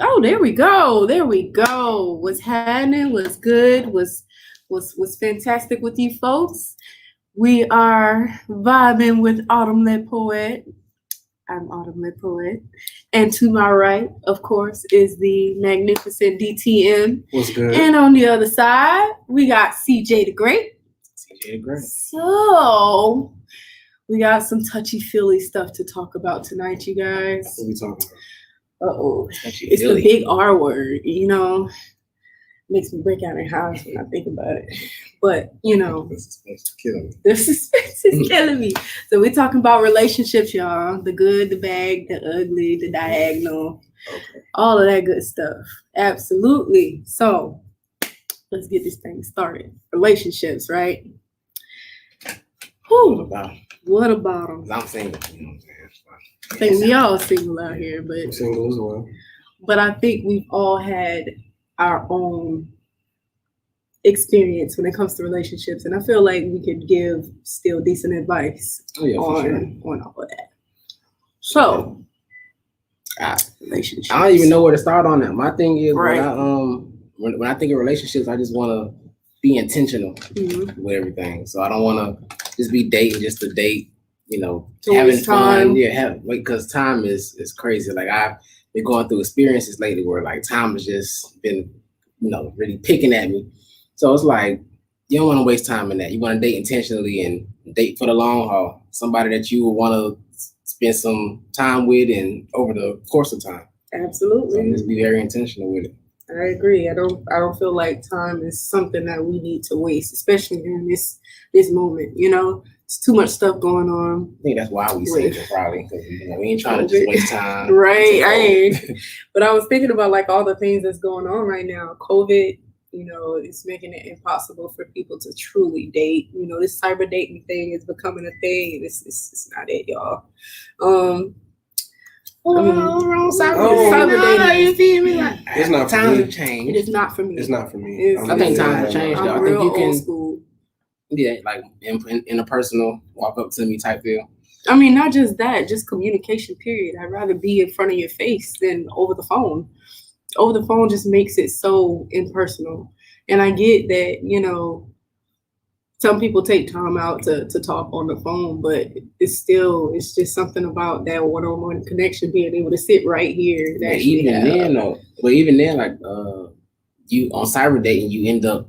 Oh, there we go. There we go. What's happening? What's good? Was fantastic with you folks? We are vibing with Autumn Lit Poet. I'm Autumn Lit Poet. And to my right, of course, is the magnificent DTM. What's good? And on the other side, we got CJ the Great. CJ the Great. So we got some touchy-feely stuff to talk about tonight, you guys. What are we talking about? Uh-oh. It's the big R word, makes me break out in hives when I think about it. But, The suspense is killing me. the suspense is killing me. So we're talking about relationships, y'all. The good, the bad, the ugly, the diagonal, all of that good stuff. Absolutely. So let's get this thing started. Relationships, right? What about? What about them? I'm single. You know what I'm saying? I think we all single out here, but I'm single as well. But I think we've all had our own experience when it comes to relationships, and I feel like we could give still decent advice on all of that. So, relationships. I don't even know where to start on that. My thing is, right. when I think of relationships, I just want to be intentional with everything. So I don't want to just be dating just to date. Having fun. Because time is crazy. Like I've been going through experiences lately where like time has just been, really picking at me. So it's like, you don't want to waste time in that. You want to date intentionally and date for the long haul. Somebody that you will want to spend some time with and over the course of time. Absolutely. So just be very intentional with it. I agree. I don't feel like time is something that we need to waste, especially in this moment. It's too much stuff going on. I think that's why we say it probably, because we ain't trying to just waste time. Right. I ain't. But I was thinking about like all the things that's going on right now. COVID, it's making it impossible for people to truly date. This cyber dating thing is becoming a thing. It's not it, y'all. Cyber dating. You feel me? It's not times for have changed. It is not for me. It's not for me. I think times have changed. I think you can. Old school. Yeah, like in a personal walk up to me type deal. I mean, not just that, just communication, period. I'd rather be in front of your face than over the phone. Over the phone just makes it so impersonal. And I get that, some people take time out to talk on the phone, but it's just something about that one-on-one connection, being able to sit right here. Even then, like you on cyber dating, you end up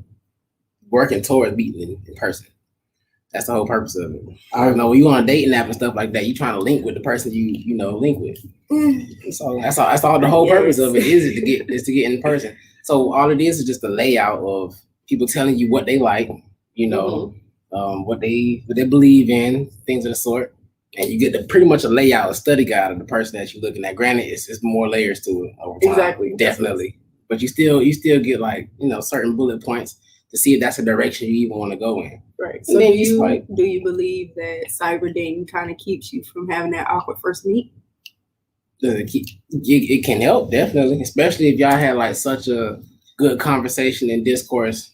working towards meeting in person. That's the whole purpose of it. I don't know, when you on a dating app and stuff like that, you trying to link with the person you link with. So that's all the whole purpose of it is to get in person. So all it is just a layout of people telling you what they like, what they believe in, things of the sort. And you get pretty much a layout, a study guide of the person that you're looking at. Granted, it's more layers to it over time. Exactly. Definitely. But you still get like, certain bullet points to see if that's the direction you even want to go in. Right. So do you believe that cyber dating kind of keeps you from having that awkward first meet? It can help, definitely, especially if y'all had like such a good conversation and discourse,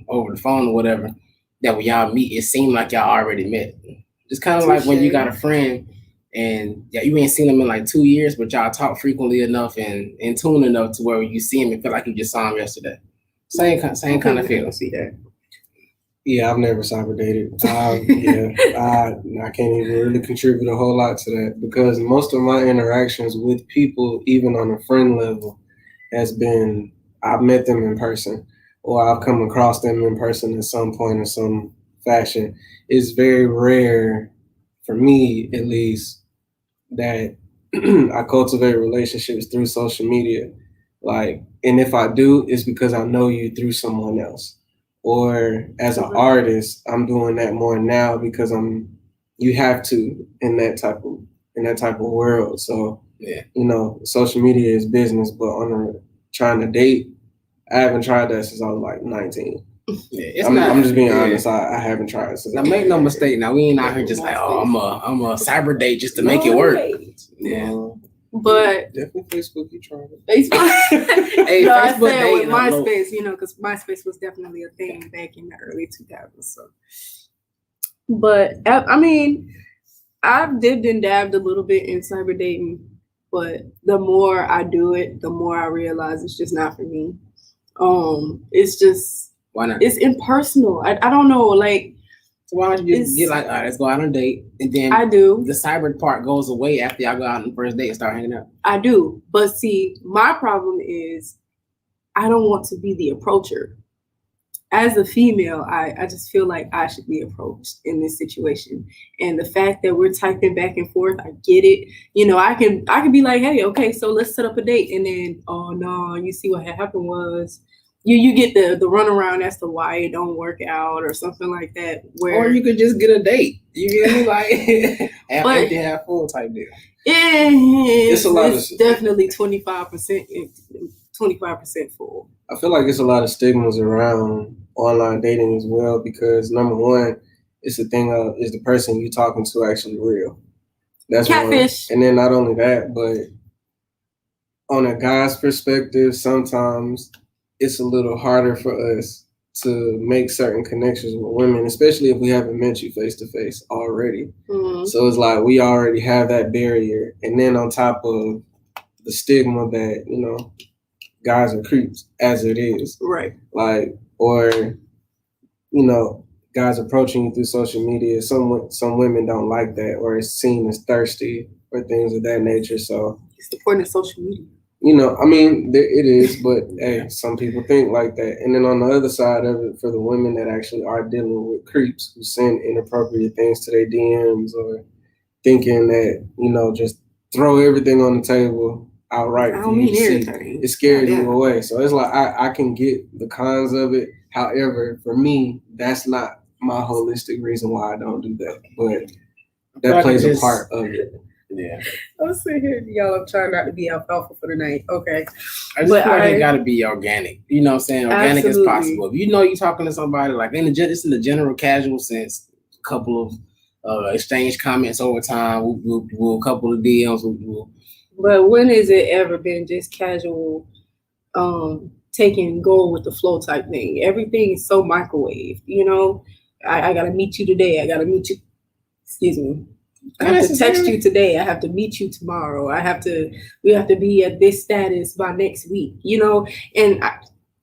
over the phone or whatever, that when y'all meet, it seemed like y'all already met. It's kind of like when you got a friend and you ain't seen them in like 2 years, but y'all talk frequently enough and in tune enough to where you see him and feel like you just saw him yesterday. Same kind of feeling. See that? Yeah, I've never cyber dated. I can't even really contribute a whole lot to that because most of my interactions with people, even on a friend level, has been I've met them in person or I've come across them in person at some point in some fashion. It's very rare, for me at least, that I cultivate relationships through social media. And if I do, it's because I know you through someone else. Or as an artist, I'm doing that more now because you have to in that type of world. So social media is business, but trying to date, I haven't tried that since I was like 19. I'm just being honest. I haven't tried. Now make no mistake. Now we ain't out here just like, I'm a cyber date just to make it work. Yeah. But definitely Facebook, you tried it. Facebook. Hey, no, Facebook I said with dating, MySpace, because MySpace was definitely a thing back in the early 2000s. So, but I mean, I've dipped and dabbed a little bit in cyber dating, But the more I do it, the more I realize it's just not for me. It's just Why not? it's impersonal. I don't know, like So why don't you just get like, all right, let's go out on a date, and then I do. the cyber part goes away after y'all go out on the first date and start hanging out. I do. But see, my problem is I don't want to be the approacher. As a female, I just feel like I should be approached in this situation. And the fact that we're typing back and forth, I get it. You know, I can be like, hey, okay, so let's set up a date. And then, oh no, you see what happened was you get the runaround as to why it don't work out or something like that. Or you could just get a date. You get me? Like half empty, half full type deal. It's definitely 25%. 25% full. I feel like it's a lot of stigmas around online dating as well because number one, it's the thing of is the person you talking to actually real? That's catfish. One. And then not only that, but on a guy's perspective, sometimes it's a little harder for us to make certain connections with women, especially if we haven't met you face to face already. Mm-hmm. So it's like we already have that barrier, and then on top of the stigma that guys are creeps as it is. Right. Like, or, guys approaching you through social media. Some women don't like that, or it's seen as thirsty or things of that nature. So it's the point of social media. It is, but hey, some people think like that. And then on the other side of it, for the women that actually are dealing with creeps who send inappropriate things to their DMs or thinking that, just throw everything on the table outright for you to see, it scares you away. So it's like I can get the cons of it. However, for me, that's not my holistic reason why I don't do that. But that plays a part of it. Yeah. I'm sitting here, y'all. I'm trying not to be alfalfa for the night. Okay. I just feel like it gotta be organic. You know what I'm saying? Organic as possible. If you know you're talking to somebody, like it's in the general casual sense, a couple of exchange comments over time, we'll couple of DMs, But when has it ever been just casual, going with the flow type thing? Everything is so microwave, I gotta meet you today. I gotta meet you. Excuse me. I have to text you today. I have to meet you tomorrow. We have to be at this status by next week, and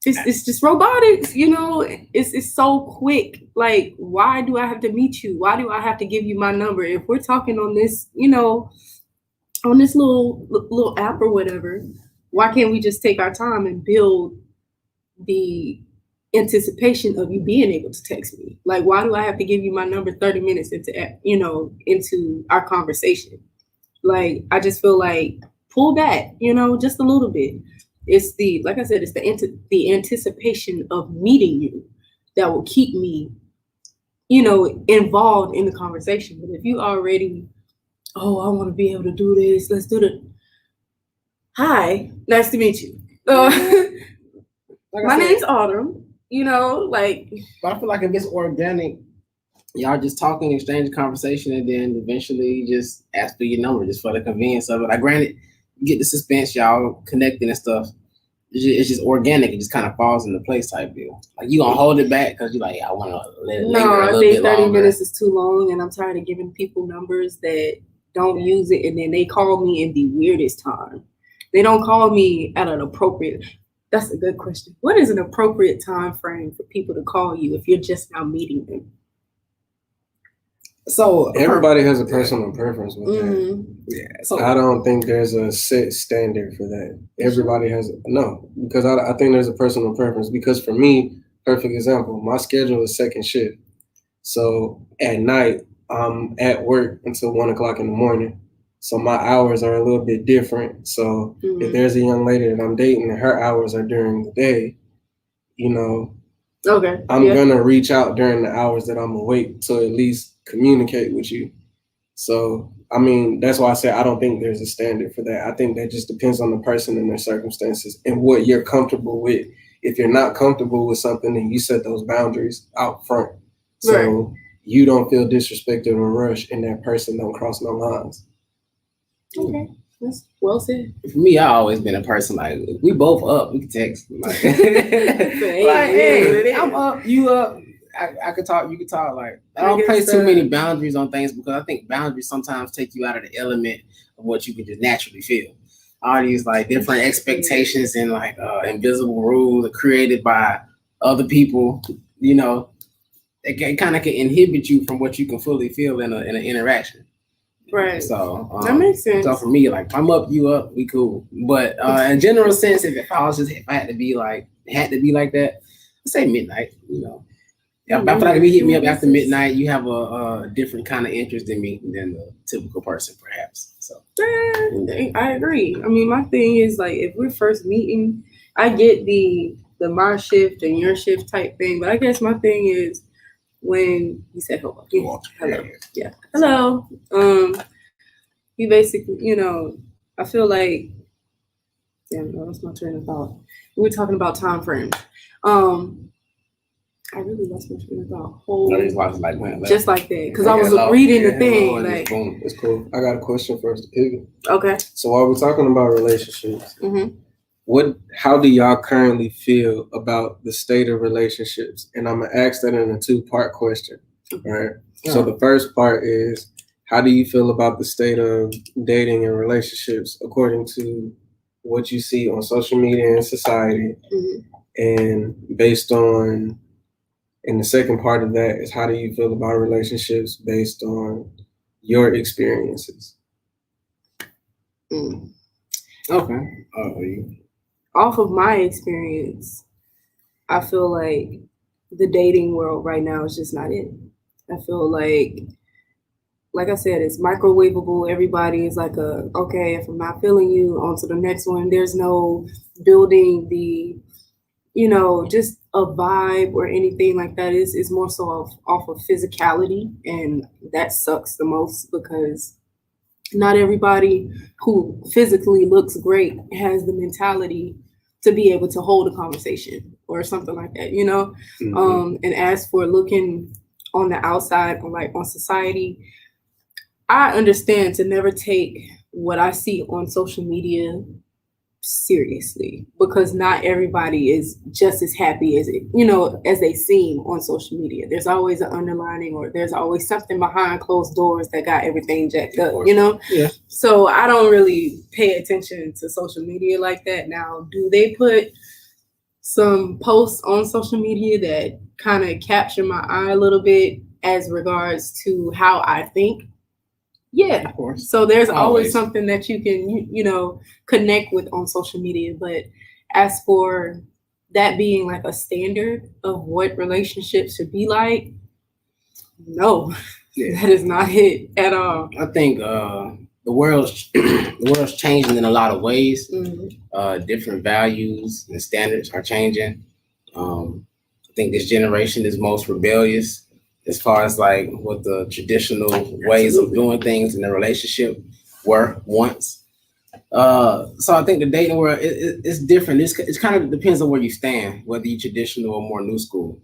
it's just robotics, it's so quick. Like, why do I have to meet you? Why do I have to give you my number? If we're talking on this, on this little app or whatever, why can't we just take our time and build the anticipation of you being able to text me? Like, why do I have to give you my number 30 minutes into our conversation? Like, I just feel like pull back, just a little bit. It's like I said, it's the anticipation of meeting you that will keep me, involved in the conversation. But if you already, I want to be able to do this, let's do it. Hi, nice to meet you. My name's Autumn. But I feel like if it's organic, y'all just talking, exchanging conversation, and then eventually just ask for your number just for the convenience of it. Like, granted, you get the suspense, y'all connecting and stuff. It's just organic. It just kind of falls into place type deal. Like, you gonna hold it back because you're like, I want to let it linger a little bit longer. 30 minutes is too long, and I'm tired of giving people numbers that don't use it, and then they call me in the weirdest time. They don't call me at an appropriate. That's a good question. What is an appropriate time frame for people to call you if you're just now meeting them? So everybody has a personal preference with that. Yeah. So I don't think there's a set standard for that. Everybody has because I think there's a personal preference. Because for me, perfect example, my schedule is second shift. So at night, I'm at work until 1:00 in the morning. So my hours are a little bit different. So if there's a young lady that I'm dating and her hours are during the day, I'm gonna reach out during the hours that I'm awake to at least communicate with you. So that's why I say I don't think there's a standard for that. I think that just depends on the person and their circumstances and what you're comfortable with. If you're not comfortable with something, then you set those boundaries out front. So you don't feel disrespected or rushed and that person don't cross no lines. Okay, that's well said. For me, I've always been a person like, if we both up, we can text. Like, hey, I'm up, you up. I could talk, you could talk. Like, I don't place too many boundaries on things because I think boundaries sometimes take you out of the element of what you can just naturally feel. all these like different expectations and like invisible rules created by other people, you know, it kind of can inhibit you from what you can fully feel in an interaction. Right. So that makes sense. So for me, like if I'm up, you up, we cool. But in general sense, if I had to be like that, I'd say midnight. You know, I feel like if you hit me up after midnight, you have a different kind of interest in me than the typical person, perhaps. So I agree. I mean, my thing is like if we're first meeting, I get the my shift and your shift type thing, but I guess my thing is when you said hello. Yeah. Hello. You basically, you know, I feel like, damn, no, that's my train of thought. We were talking about time frames. I really lost my train of thought. Just like that, because I was reading the thing. Like, it's cool. I got a question first. Okay. So while we're talking about relationships, how do y'all currently feel about the state of relationships? And I'm gonna ask that in a 2-part question. All right. Yeah. So the first part is, how do you feel about the state of dating and relationships according to what you see on social media and society? And based on, and the second part of that is, how do you feel about relationships based on your experiences? Okay. Off of my experience, I feel like the dating world right now is just not it. I feel like I said, it's microwavable. Everybody is like okay, if I'm not feeling you, on to the next one. There's no building the, you know, just a vibe or anything like that. It's more so off of physicality, and that sucks the most because not everybody who physically looks great has the mentality to be able to hold a conversation or something like that, you know? And as for looking on the outside, on society, I understand to never take what I see on social media seriously, because not everybody is just as happy as as they seem on social media. There's always an underlining, or there's always something behind closed doors that got everything jacked up, you know? Yeah. So I don't really pay attention to social media like that. Now, do they put some posts on social media that kind of capture my eye a little bit as regards to how I think? Yeah, of course. So there's always something that you can, connect with on social media. But as for that being like a standard of what relationships should be like, no, that is not it at all. I think the world's changing in a lot of ways. Different values and standards are changing. I think this generation is most rebellious as far as like what the traditional ways of doing things in a relationship were once. So I think the dating world it's different. It's kind of depends on where you stand, whether you're traditional or more new school,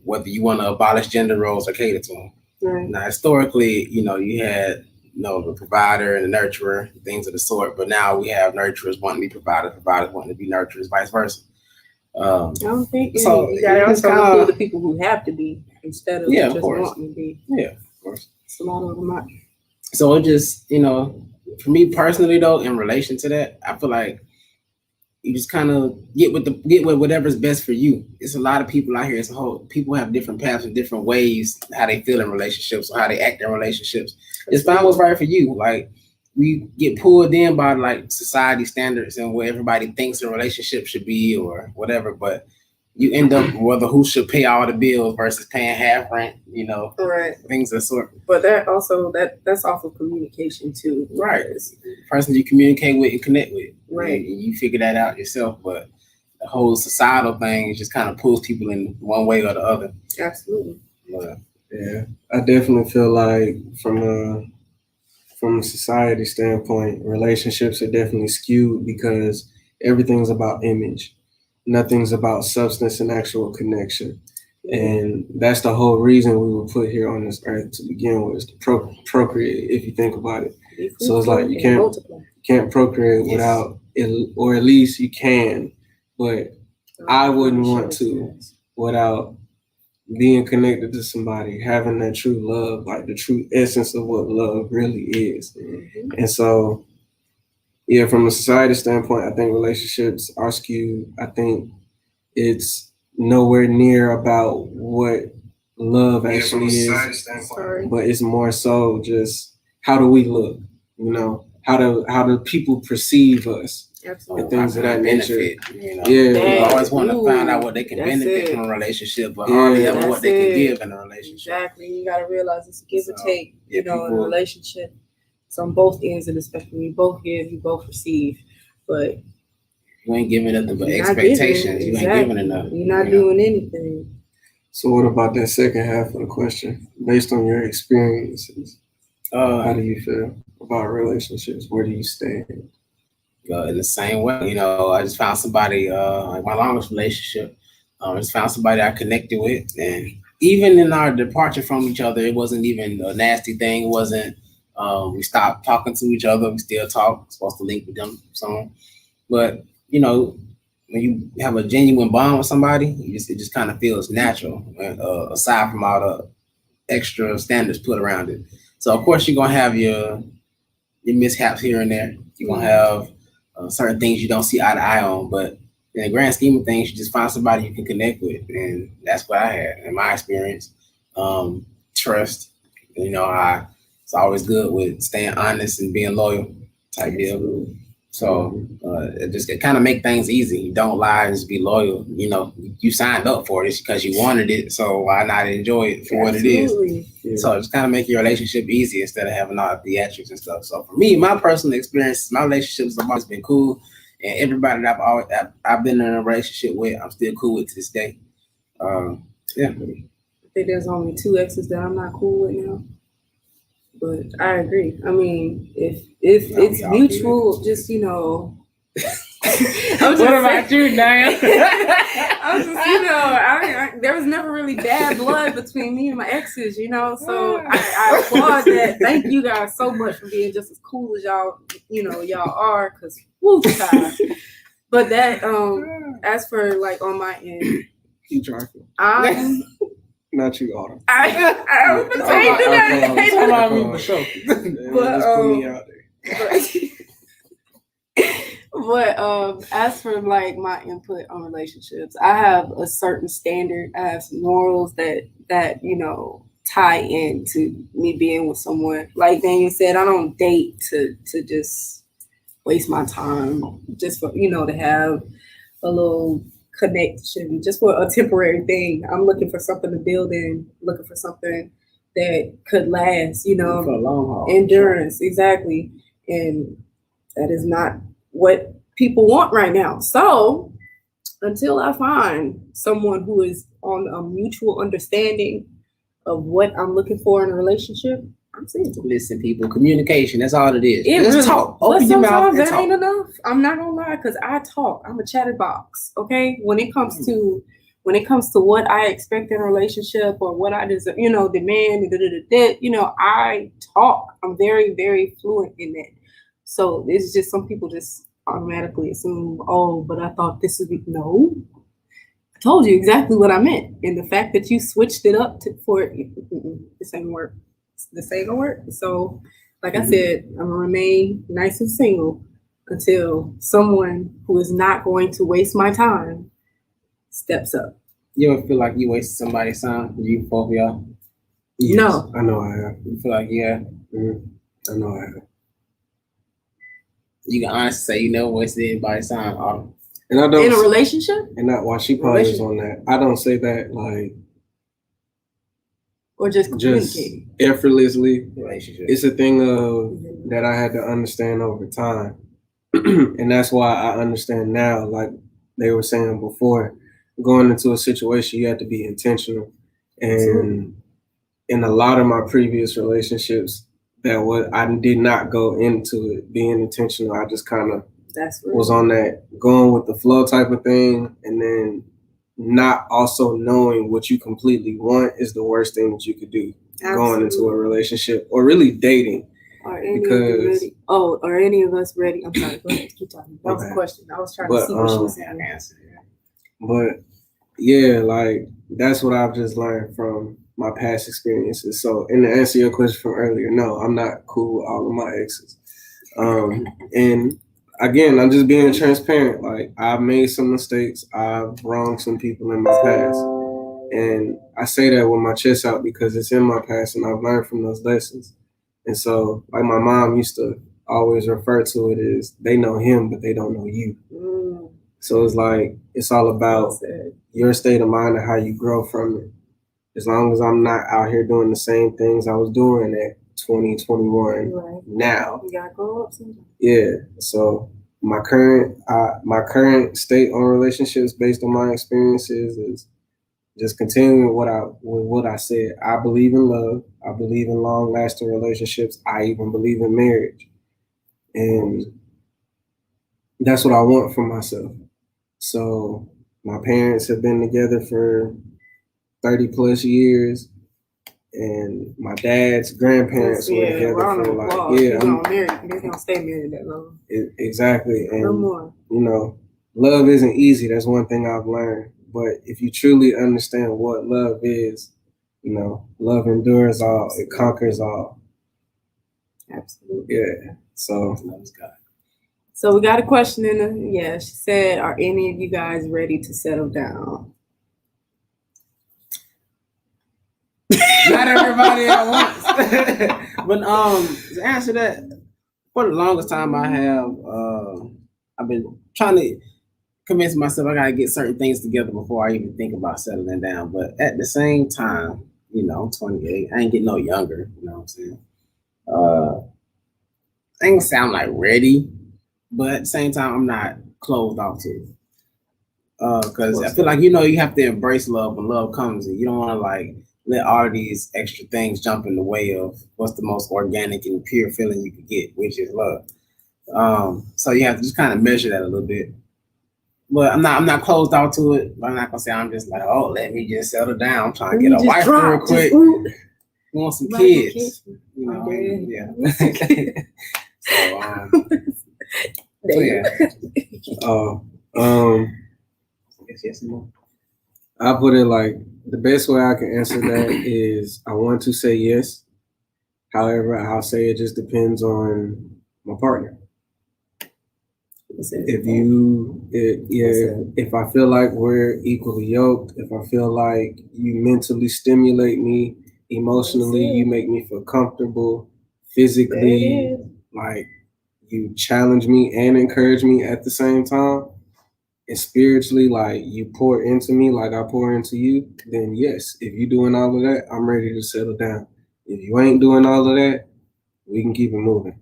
whether you want to abolish gender roles or cater to them. Right. Now, historically, you had the provider and the nurturer, things of the sort, but now we have nurturers wanting to be providers wanting to be nurturers, vice versa. I don't think so. You gotta also include the people who have to be instead of just wanting to be. Yeah, of course. It's a lot of them. So it just, for me personally though, in relation to that, I feel like you just kind of get with whatever's best for you. It's a lot of people out here. People have different paths and different ways how they feel in relationships or how they act in relationships. Just find what's right for you. Like, we get pulled in by like society standards and what everybody thinks a relationship should be or whatever, but you end up whether who should pay all the bills versus paying half rent, right? Things of the sort. But that also that's off of communication too, right? It's the person you communicate with and connect with, right? And you figure that out yourself. But the whole societal thing just kind of pulls people in one way or the other. Absolutely. But, yeah, I definitely feel like from a society standpoint, relationships are definitely skewed because everything's about image. Nothing's about substance and actual connection. And that's the whole reason we were put here on this earth to begin with, is to procreate, if you think about it. So it's like you can't procreate without it, or at least you can, but I wouldn't want to without being connected to somebody, having that true love, like the true essence of what love really is. And so Yeah, from a society standpoint, I think relationships are skewed. I think it's nowhere near about what love actually is, but it's more so just how do we look, you know, how do people perceive us, Absolutely. and things of that nature. You know, Yeah, people That- always want to ooh, find out what they can that's benefit it. from a relationship, but Yeah. hardly ever what That's they can it. give in a relationship. Exactly. You gotta realize it's a give and So, take, yeah, in a people- relationship. It's on both ends, and especially you both give, you both receive. But You ain't giving nothing but you're not expectations. giving, You ain't exactly. giving enough. You're not you know? doing anything. So what about that second half of the question? Based on your experiences, how do you feel about relationships? Where do you stand? In the same way, you know, I just found somebody, like my longest relationship, I just found somebody I connected with, and even in our departure from each other, it wasn't even a nasty thing. It wasn't. We stopped talking to each other. We still talk. Supposed to link with them soon, but you know, when you have a genuine bond with somebody, it just kind of feels natural, aside from all the extra standards put around it. So of course you're gonna have your mishaps here and there. You're gonna have certain things you don't see eye to eye on, but in the grand scheme of things, you just find somebody you can connect with, and that's what I had in my experience. Trust, you know, it's always good with staying honest and being loyal type deal. So it kind of make things easy. You don't lie, just be loyal. You know, you signed up for this because you wanted it, so why not enjoy it for what it is? Yeah. So it's kind of make your relationship easy instead of having all the theatrics and stuff. So for me, my personal experience, my relationships have always been cool, and everybody that I've been in a relationship with, I'm still cool with to this day. Yeah. I think there's only 2 exes that I'm not cool with now. But I agree. I mean, if No, it's y'all mutual, just you know. What about you, Diane? I was just, you know, there was never really bad blood between me and my exes, you know. So I applaud that. Thank you guys so much for being just as cool as y'all, you know, y'all are. Cause woo, child. But that, as for like on my end, You trifling. Not you, Autumn. I was gonna say, do that. But as for like my input on relationships, I have a certain standard. I have some morals that you know tie into me being with someone. Like Daniel said, I don't date to just waste my time just for, you know, to have a little connection, just for a temporary thing. I'm looking for something to build in, looking for something that could last, you know, For a long haul. endurance, exactly. And that is not what people want right now. So until I find someone who is on a mutual understanding of what I'm looking for in a relationship, I'm single. Listen, people, communication, that's all it is. It Just really- talk. But Open your mouth sometimes and that talk. ain't enough. I'm not gonna lie, because I talk. I'm a chatterbox. Okay. When it comes to what I expect in a relationship or what I deserve, you know, demand, you know, I talk. I'm very, very fluent in that. So it's just some people just automatically assume, oh, but I thought this would be no. I told you exactly what I meant. And the fact that you switched it up for this ain't work. This ain't gonna work. So like I said, I'm gonna remain nice and single until someone who is not going to waste my time steps up. You ever feel like you wasted somebody's time? You both of y'all? Yes, No. I know I have. You feel like I know I have. you can honestly say you never wasted anybody's time. And I don't. In a relationship? And not while she ponders on that, I don't say that like Or just just communicating? effortlessly. Relationship. It's a thing of that I had to understand over time. And that's why I understand now, like they were saying before, going into a situation, you have to be intentional. And in a lot of my previous relationships, I did not go into it being intentional. I just kind of was on that going with the flow type of thing, and then not also knowing what you completely want is the worst thing that you could do. Going into a relationship or really dating. Are any of us ready? I'm sorry, go ahead, keep talking. That was a question. I was trying to see what she was saying. But yeah, like that's what I've just learned from my past experiences. So, and to answer your question from earlier, no, I'm not cool with all of my exes. And again, I'm just being transparent. Like, I've made some mistakes. I've wronged some people in my past. And I say that with my chest out because it's in my past and I've learned from those lessons. And so, like my mom used to always refer to it as they know him, but they don't know you. So it's like, it's all about your state of mind and how you grow from it. As long as I'm not out here doing the same things I was doing at 2021 now. You gotta grow up sometime. Yeah. So my current state on relationships based on my experiences is just continuing with what I said. I believe in love. I believe in long lasting relationships. I even believe in marriage. And that's what I want for myself. So my parents have been together for 30 plus years. And my dad's grandparents were together for like, they're gonna stay married that long. Exactly. And no more. You know, love isn't easy. That's one thing I've learned. But if you truly understand what love is, you know, love endures all, it conquers all. Absolutely. Yeah. So So we got a question she said, are any of you guys ready to settle down? Not everybody at once. But to answer that, for the longest time I've been trying to convince myself I gotta get certain things together before I even think about settling down. But at the same time, you know, I'm 28. I ain't getting no younger, you know what I'm saying? I ain't gonna say I'm like ready, but at the same time I'm not closed off to it. Because I feel like, you know, you have to embrace love when love comes, and you don't want to like let all these extra things jump in the way of what's the most organic and pure feeling you could get, which is love. So you have to just kind of measure that a little bit. But I'm not closed out to it. But I'm not gonna say I'm just like, oh, let me just settle down. I'm trying to get a wife real quick. Want some kids. You know, yeah. I put it like, the best way I can answer that is I want to say yes. However, I'll say it just depends on my partner. If I feel like we're equally yoked, if I feel like you mentally stimulate me, emotionally, you make me feel comfortable, physically, like you challenge me and encourage me at the same time, and spiritually, like you pour into me like I pour into you, then yes, if you're doing all of that, I'm ready to settle down. If you ain't doing all of that, we can keep it moving.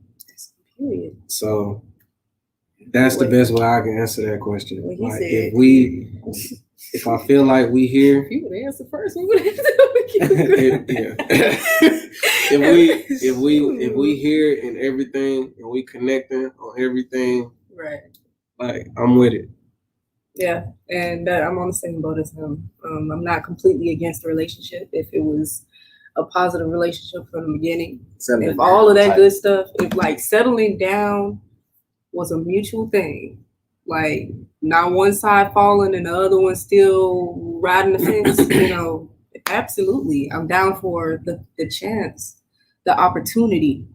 So that's the best way I can answer that question. Like if I feel like we here, you would answer first. We would answer. If we here and everything, and we connecting on everything, right? Like I'm with it. Yeah, and I'm on the same boat as him. I'm not completely against the relationship if it was a positive relationship from the beginning. If all of that good stuff, if like settling down was a mutual thing, like not one side falling and the other one still riding the fence, you know, absolutely. I'm down for the chance, the opportunity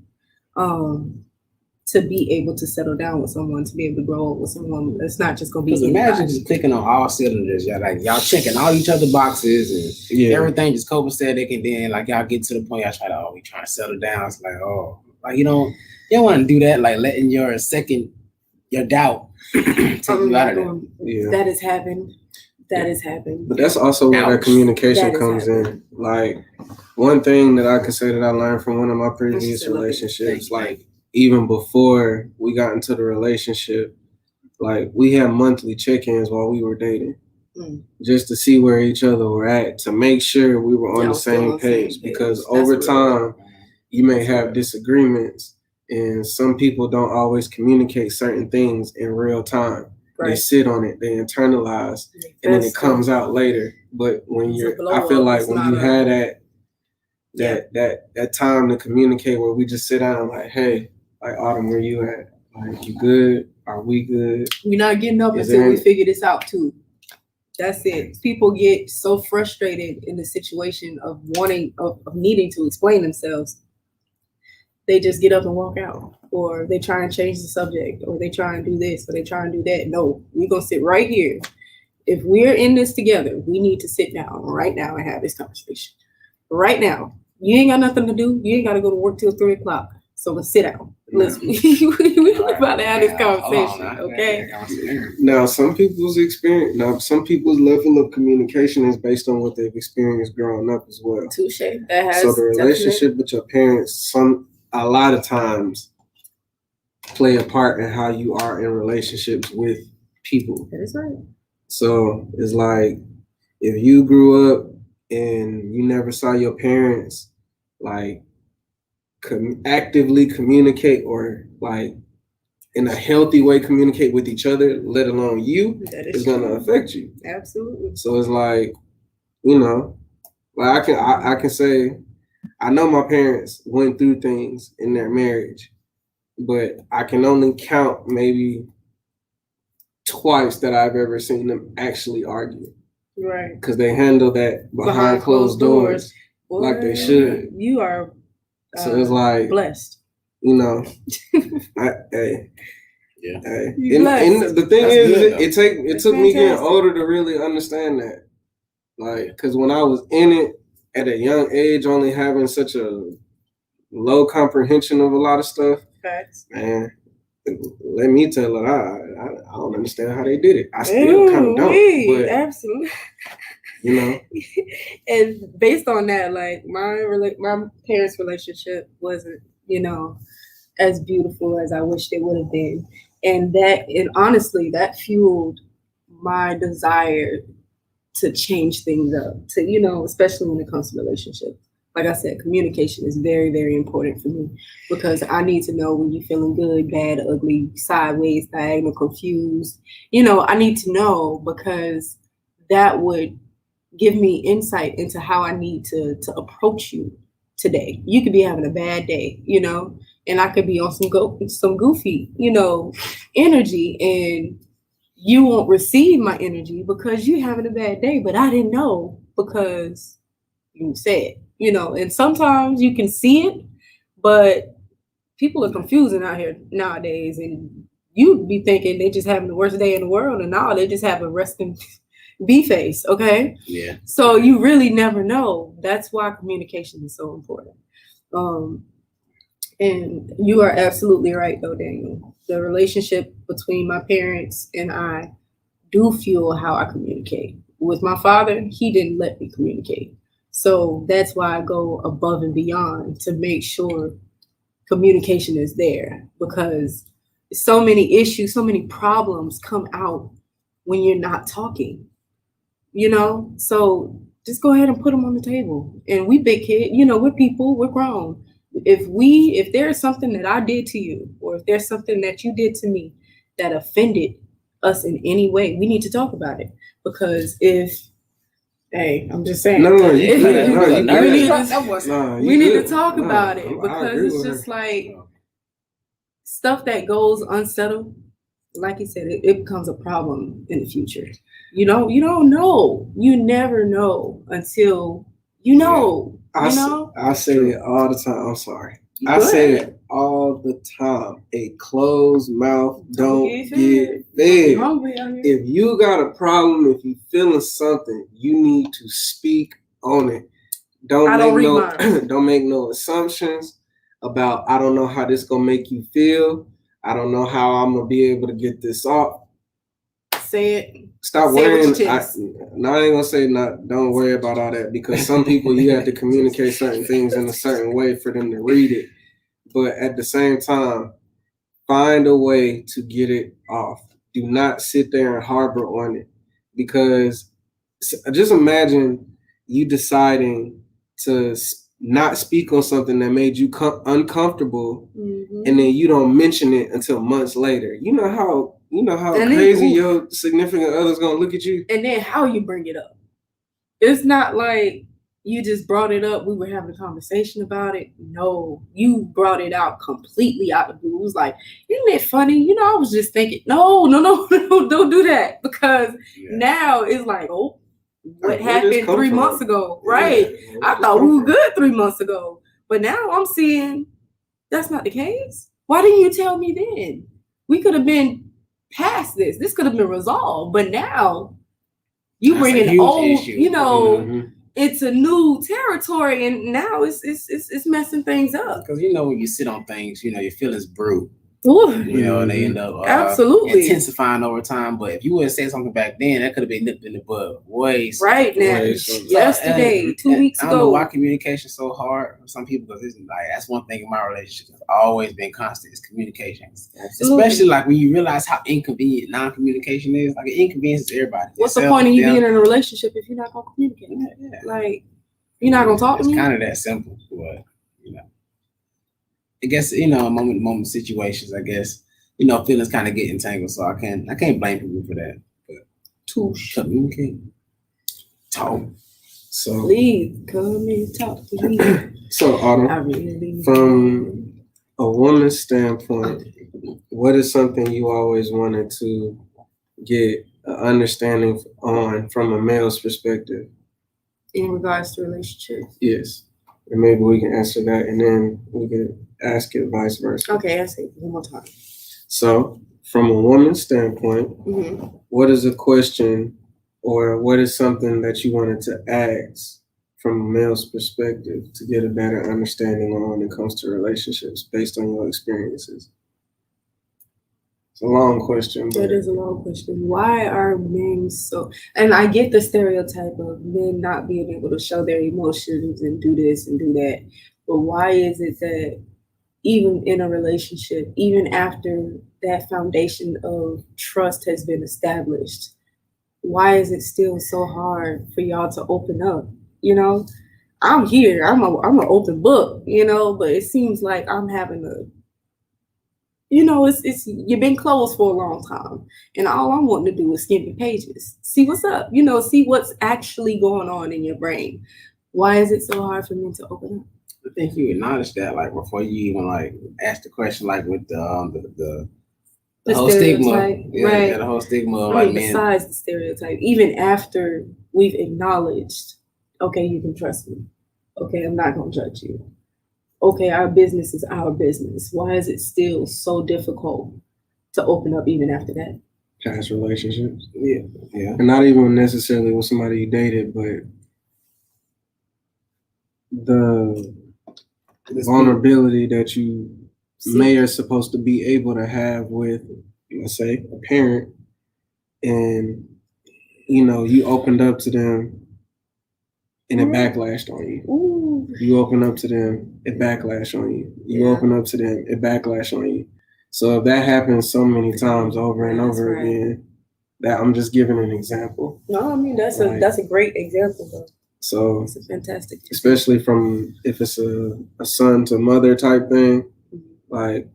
to be able to settle down with someone, to be able to grow up with someone. It's not just gonna be imagine just clicking on all cylinders. Y'all checking all each other boxes and everything just copacetic, and then like y'all get to the point y'all we trying to settle down. It's like, like you don't want to do that, like letting your doubt take you out of that. That has happened. That has happened. But that's also where that communication comes in. Like one thing that I could say that I learned from one of my previous relationships, like even before we got into the relationship, like we had monthly check-ins while we were dating, just to see where each other were at, to make sure we were on the same page. Because over time, you may have disagreements, and some people don't always communicate certain things in real time. Right. They sit on it, they internalize, and then it comes out later. But when I feel like when you had that time to communicate, where we just sit down like, hey, like Autumn, where you at? Like, you good? Are we good? We're not getting up until we figure this out too. That's it. People get so frustrated in the situation of needing to explain themselves. They just get up and walk out. or they try and change the subject, or they try and do this, or they try and do that. No, we're gonna sit right here. If we're in this together, we need to sit down right now and have this conversation. Right now. You ain't got nothing to do. You ain't got to go to work till 3:00. So let's sit down. Let's we about to have this conversation, okay? Now, some people's level of communication is based on what they've experienced growing up as well. Touche. So the relationship with your parents, a lot of times, play a part in how you are in relationships with people. That is right. So it's like if you grew up and you never saw your parents like actively communicate or like in a healthy way communicate with each other, let alone you, it's gonna affect you. Absolutely. So it's like, you know, like I can say I know my parents went through things in their marriage, but I can only count maybe twice that I've ever seen them actually argue. Right. Because they handle that behind closed doors like they should. You are so it's like blessed. You know, hey. Yeah. Hey. And the thing is, it took me getting older to really understand that. Like, because when I was in it at a young age, only having such a low comprehension of a lot of stuff, facts. Man, let me tell it, I don't understand how they did it. I still kind of don't. But absolutely. You know. And based on that, like my parents' relationship wasn't, you know, as beautiful as I wished it would have been. And honestly, that fueled my desire to change things up, to, you know, especially when it comes to relationships. Like I said, communication is very, very important for me because I need to know when you're feeling good, bad, ugly, sideways, diagonal, confused. You know, I need to know because that would give me insight into how I need to approach you today. You could be having a bad day, you know, and I could be on some goofy, you know, energy, and you won't receive my energy because you're having a bad day, but I didn't know because you said, you know, and sometimes you can see it, but people are confusing out here nowadays, and you'd be thinking they just having the worst day in the world, and now they just have a resting B face, okay? Yeah. So you really never know. That's why communication is so important. And you are absolutely right, though, Daniel. The relationship between my parents and I do fuel how I communicate. With my father, he didn't let me communicate. So that's why I go above and beyond to make sure communication is there, because so many issues, so many problems come out when you're not talking, you know? So just go ahead and put them on the table. And we big kid, you know, we're people, we're grown. If there's something that I did to you, or if there's something that you did to me that offended us in any way, we need to talk about it. Because hey, I'm just saying. We need to talk about it, because it's just like stuff that goes unsettled. Like you said, it becomes a problem in the future. You don't know. You never know until you know. I say it all the time. I'm sorry. I say it all the time. A closed mouth don't get fed. If you got a problem, if you feeling something, you need to speak on it. Don't make no assumptions about, I don't know how this gonna make you feel. I don't know how I'm gonna be able to get this off. Say it. Stop worrying. I ain't gonna say not. Don't worry about all that, because some people you have to communicate certain things in a certain way for them to read it. But at the same time, find a way to get it off. Do not sit there and harbor on it, because just imagine you deciding to not speak on something that made you uncomfortable, and then you don't mention it until months later. You know how crazy your significant other's gonna look at you. And then how you bring it up. It's not like you just brought it up, we were having a conversation about it. No, you brought it out completely out the blue. It was like, isn't it funny? You know, I was just thinking, no, don't do that. Because now it's like, oh, what happened 3 months ago? Right. I thought we were good 3 months ago. But now I'm seeing that's not the case. Why didn't you tell me then? We could have been past this. This could have been resolved. But now you That's a bringing huge old, issue. you know, Mhm. it's a new territory, and now it's messing things up. Because you know when you sit on things, you know your feelings brew. Ooh, You know, and they end up absolutely intensifying over time. But if you would have said something back then, that could have been nipped in the bud way sooner. right now. Way sooner. Yesterday, 2 weeks I don't know why ago. communication's so hard for some people, because it's like that's one thing in my relationship that's always been constant is communication. Absolutely. Especially like when you realize how inconvenient non-communication is. Like it inconveniences everybody. What's the Yourself, point of you them. being in a relationship if you're not gonna communicate? Yeah. Like you're not gonna talk to me? It's kind of that simple, but you know, I guess you know, moment to moment situations. I guess you know, feelings kind of get entangled, so I can't blame people for that. But Touche. communicate, talk. So Please come and talk to me. So Autumn, I really from a woman's standpoint, what is something you always wanted to get an understanding on from a male's perspective? in regards to relationships. Yes. And maybe we can answer that and then we can ask it vice versa. Okay, I say it one more time. So, from a woman's standpoint, Mm-hmm. what is a question or what is something that you wanted to ask from a male's perspective to get a better understanding on when it comes to relationships based on your experiences? It's a long question. That is a long question. Why are men so? And I get the stereotype of men not being able to show their emotions and do this and do that. But why is it that even in a relationship, even after that foundation of trust has been established, why is it still so hard for y'all to open up? You know, I'm here. I'm an open book. You know, but it seems like I'm having a you know, it's you've been closed for a long time, and all I'm wanting to do is skim the pages, see what's up, you know, see what's actually going on in your brain. Why is it so hard for men to open up? I think you acknowledge that like before you even like ask the question, like with the whole stigma, stereotype, yeah, right? yeah, the whole stigma of I like mean, men. besides the stereotype, even after we've acknowledged, okay, you can trust me. Okay, I'm not gonna judge you. Okay, our business is our business. Why is it still so difficult to open up even after that? Past relationships. Yeah, yeah. And not even necessarily with somebody you dated, but the vulnerability that you may are supposed to be able to have with, let's say, a parent, and you know, you opened up to them and it backlashed on you. Ooh. You open up to them, it backlash on you. You open up to them, it backlash on you. So if that happens so many times over and over again, that I'm just giving an example. No, I mean that's a great example though. So it's a fantastic example. Especially from if it's a son to mother type thing, like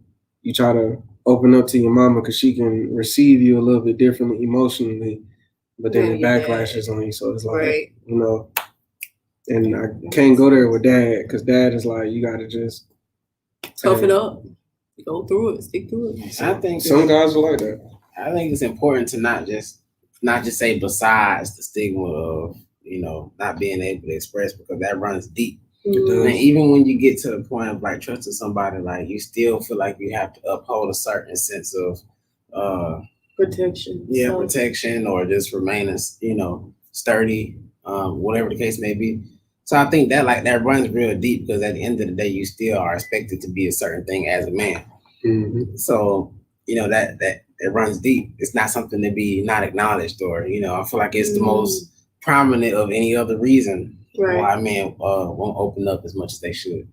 you try to open up to your mama because she can receive you a little bit differently emotionally, but then it backlashes on you. So it's like, you know, and I can't go there with dad because dad is like, you gotta just tough it up, go through it, stick through it. So I think some guys are like that. I think it's important to not just say besides the stigma of, you know, not being able to express, because that runs deep. Mm-hmm. And even when you get to the point of like trusting somebody, like you still feel like you have to uphold a certain sense of protection. Yeah, protection, or just remaining, you know, sturdy, whatever the case may be. So I think that like that runs real deep, because at the end of the day, you still are expected to be a certain thing as a man. Mm-hmm. So you know that it runs deep. It's not something to be not acknowledged, or you know, I feel like it's the most prominent of any other reason why men won't open up as much as they should.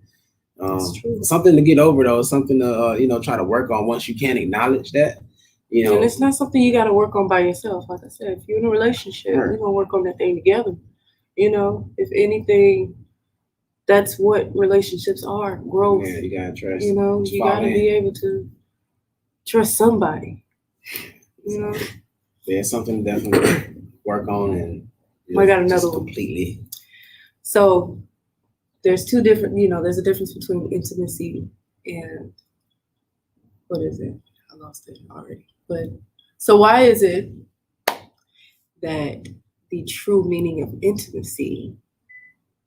Something to get over though, something to you know, try to work on once you can acknowledge that. You know, and it's not something you got to work on by yourself. Like I said, if you're in a relationship, you're gonna work on that thing together. You know, if anything, that's what relationships are: growth. Yeah, you gotta trust. You know, you gotta be able to trust somebody. You know, there's something to definitely work on, and I got another one. Completely. So there's two different. You know, there's a difference between intimacy and what is it? I lost it already. But so why is it that the true meaning of intimacy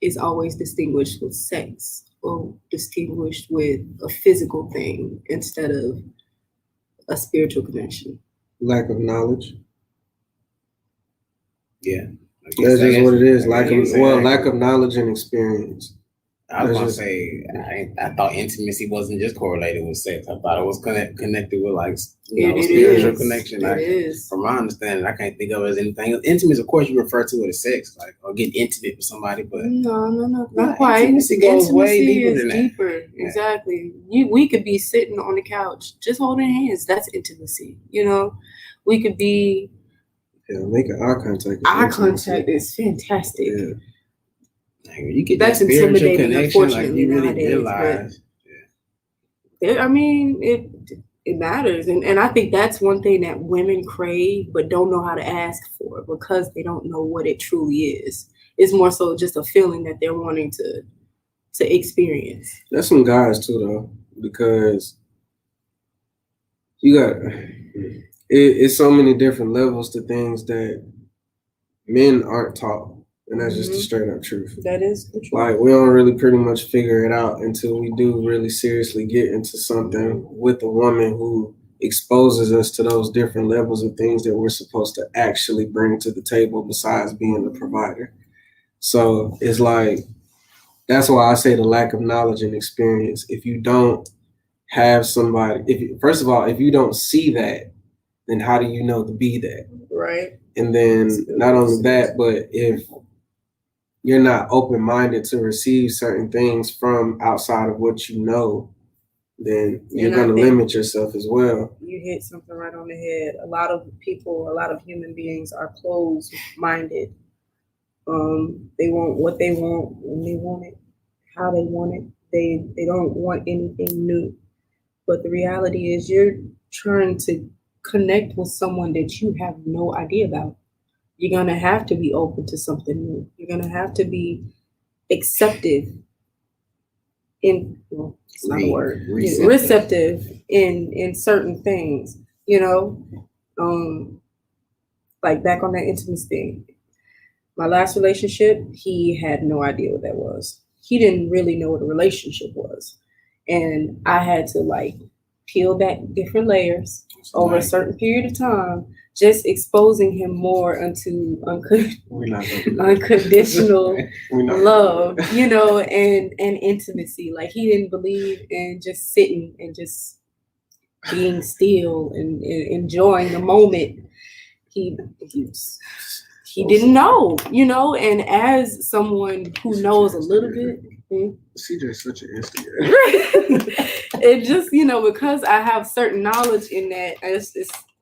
is always distinguished with sex distinguished with a physical thing instead of a spiritual connection. Lack of knowledge. Yeah. That's just what it is. Lack of knowledge and experience. I was gonna say I thought intimacy wasn't just correlated with sex. I thought it was connected with like spiritual connection. Like, from my understanding, I can't think of it as anything. Intimacy, of course, you refer to it as sex, like or getting intimate with somebody, but no, not quite. Intimacy goes way deeper than that. Deeper, exactly. We could be sitting on the couch just holding hands. That's intimacy. You know, we could be. Yeah, making eye contact. Eye contact is fantastic. Yeah. You get that spiritual connection, like you really realize. I mean, it matters, and I think that's one thing that women crave but don't know how to ask for because they don't know what it truly is. It's more so just a feeling that they're wanting to experience. There's some guys too, though, because you got it's so many different levels to things that men aren't taught. And that's just the straight up truth. That is the truth. Like, we don't really pretty much figure it out until we do really seriously get into something with a woman who exposes us to those different levels of things that we're supposed to actually bring to the table besides being the provider. So it's like, that's why I say the lack of knowledge and experience. If you don't have somebody, first of all, if you don't see that, then how do you know to be that? Right. And then not only that, but if you're not open-minded to receive certain things from outside of what you know, then you're going to limit yourself as well. You hit something right on the head. A lot of people, a lot of human beings are closed-minded. They want what they want when they want it, how they want it. They don't want anything new. But the reality is you're trying to connect with someone that you have no idea about. You're going to have to be open to something new. You're going to have to be acceptive it's not a word. Receptive in certain things, you know? Like back on that intimacy thing. My last relationship, he had no idea what that was. He didn't really know what a relationship was. And I had to like peel back different layers over a certain period of time, just exposing him more unto unconditional love, you know, and intimacy. Like he didn't believe in just sitting and just being still and enjoying the moment. He didn't know, you know, and as someone who knows a little bit, CJ's such an instigator. It just, you know, because I have certain knowledge in that,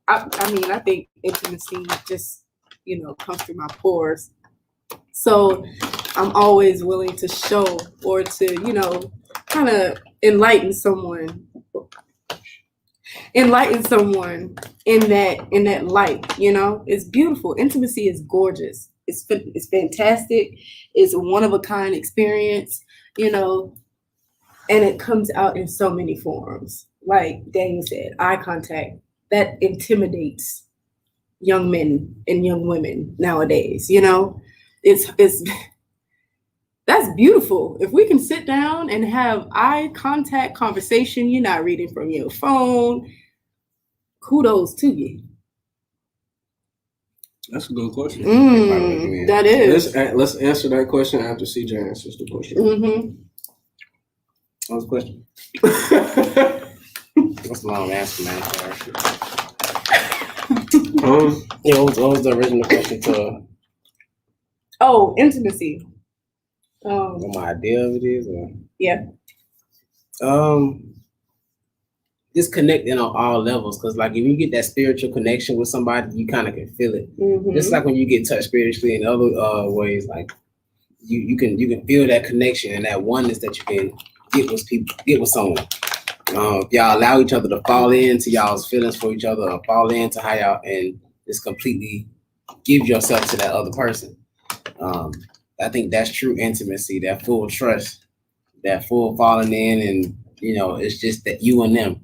I mean, I think intimacy just, you know, comes through my pores. So I'm always willing to show or to, you know, kind of enlighten someone in that light, you know. It's beautiful. Intimacy is gorgeous. It's fantastic. It's a one of a kind experience, you know, and it comes out in so many forms. Like Daniel said, eye contact, that intimidates young men and young women nowadays, you know. It's that's beautiful. If we can sit down and have eye contact conversation, you're not reading from your phone, kudos to you. That's a good question. That is. Let's answer that question after CJ answers the question. What's the question? What's the long answer, man? Yeah, what was the original question to? Oh, intimacy. What my idea of it is, or? Yeah. Just connecting on all levels, because like if you get that spiritual connection with somebody, you kind of can feel it. Just like when you get touched spiritually in other ways, like you can feel that connection and that oneness that you can get with someone. If y'all allow each other to fall into y'all's feelings for each other, or fall into how y'all and just completely give yourself to that other person. I think that's true intimacy, that full trust, that full falling in, and you know, it's just that you and them.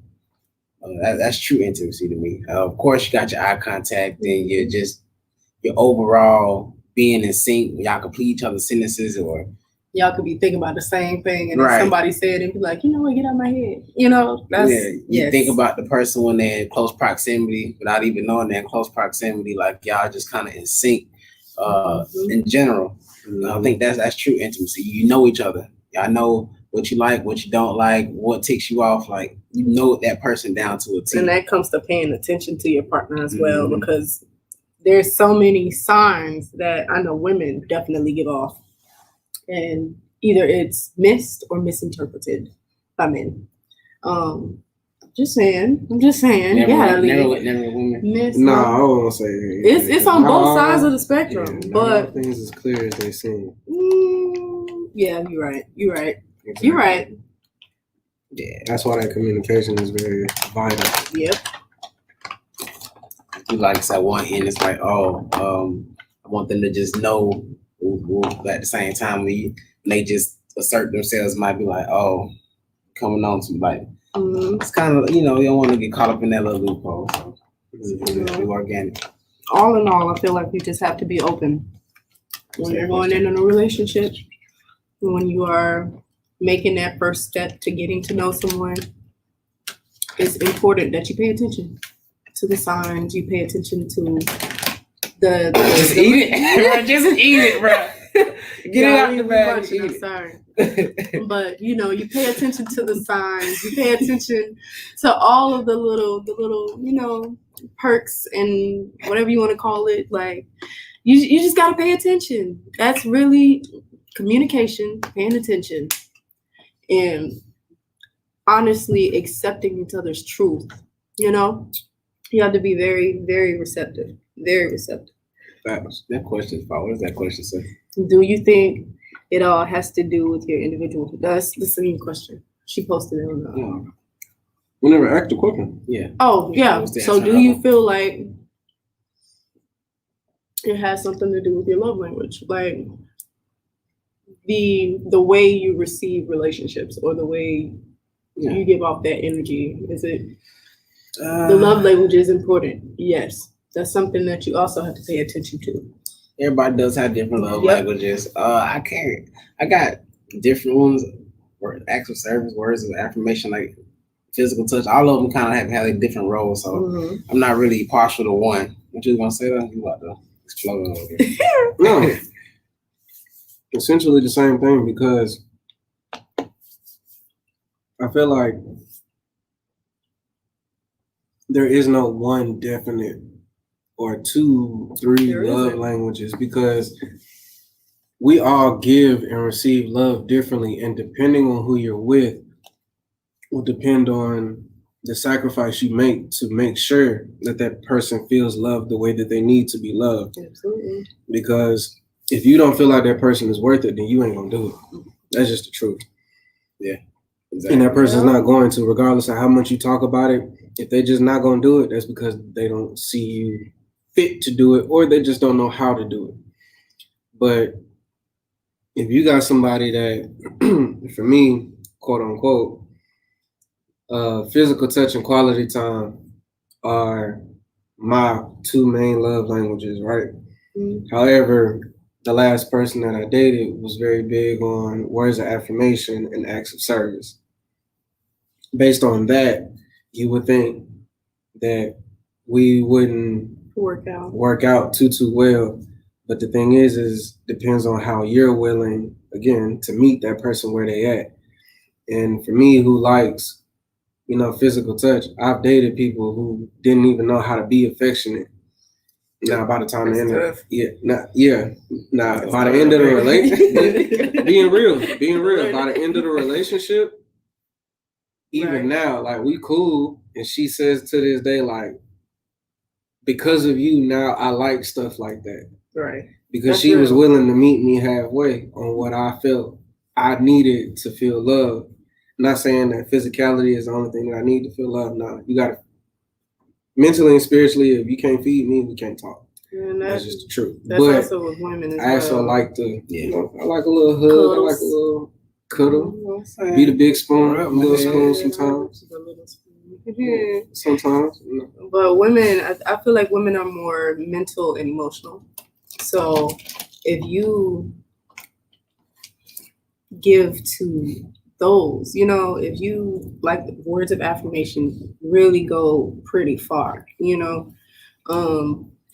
That's true intimacy to me. Of course, you got your eye contact, and you're just your overall being in sync. Y'all complete each other's sentences, or y'all could be thinking about the same thing, and then Right. somebody said and be like, you know what, get out of my head. You know, that's You think about the person when they're in close proximity without even knowing they're in close proximity, like y'all just kind of in sync. In general, I think that's true intimacy. You know each other. Y'all know what you like, what you don't like, what ticks you off. Like you know that person down to a T. And that comes to paying attention to your partner as well, because there's so many signs that I know women definitely give off, and either it's missed or misinterpreted by men. I'm just saying. Never women. No, I won't say that. It's on both sides of the spectrum, but things as clear as they seem. Yeah, you're right. Exactly. You're right. Yeah, that's why that communication is very vital. Yep. You like at one end, it's like, I want them to just know. At the same time, when they just assert themselves, might be like, coming on to like. It's kind of, you don't want to get caught up in that little loophole. So it's organic. All in all, I feel like you just have to be open when you're going into a relationship. When you are making that first step to getting to know someone, it's important that you pay attention to the signs. You pay attention to just eat it. Just eat it, bro. Get it out the bag. I'm sorry. But you pay attention to the signs. You pay attention to all of the little, perks and whatever you want to call it. Like you just gotta pay attention. That's really communication, paying attention, and honestly accepting each other's truth. You have to be very, very receptive. Very receptive. That question is fine. What does that question say? Do you think it all has to do with your individual? That's the same question. She posted it on the. We never asked the question. Yeah. Oh, yeah. So do you feel like it has something to do with your love language? Like the way you receive relationships or the way you give off that energy? Is it the love language is important? Yes. That's something that you also have to pay attention to. Everybody does have different love languages. I got different ones, or acts of service, words of affirmation, like physical touch. All of them kind of have a different role. So I'm not really partial to one. What you gonna say though? You about to explode over here. No. Essentially the same thing, because I feel like there is no one definite or 2, 3 love languages, because we all give and receive love differently, and depending on who you're with will depend on the sacrifice you make to make sure that person feels loved the way that they need to be loved. Absolutely. Because if you don't feel like that person is worth it, then you ain't gonna do it. That's just the truth. Yeah. Exactly. And that person's not going to, regardless of how much you talk about it. If they're just not gonna do it, that's because they don't see you fit to do it, or they just don't know how to do it. But if you got somebody that, for me, quote unquote, physical touch and quality time are my 2 main love languages, right? However, the last person that I dated was very big on words of affirmation and acts of service. Based on that, you would think that we wouldn't work out too well. But the thing is depends on how you're willing, again, to meet that person where they at. And for me, who likes, physical touch, I've dated people who didn't even know how to be affectionate. Now, by the time by the end of the relationship, being real, by the end of the relationship, even now, like, we cool, and she says to this day, like, because of you, now I like stuff like that. Right. Because she was willing to meet me halfway on what I felt I needed to feel love. I'm not saying that physicality is the only thing that I need to feel love. No, you got to mentally and spiritually. If you can't feed me, we can't talk. That's just the truth. That's but also with women as I also like to, I like a little hug. Cuddles. I like a little cuddle. Be the big spoon, a little spoon sometimes. Sometimes. But women, I feel like women are more mental and emotional. So if you give to those. You know, if you like words of affirmation, really go pretty far. You know,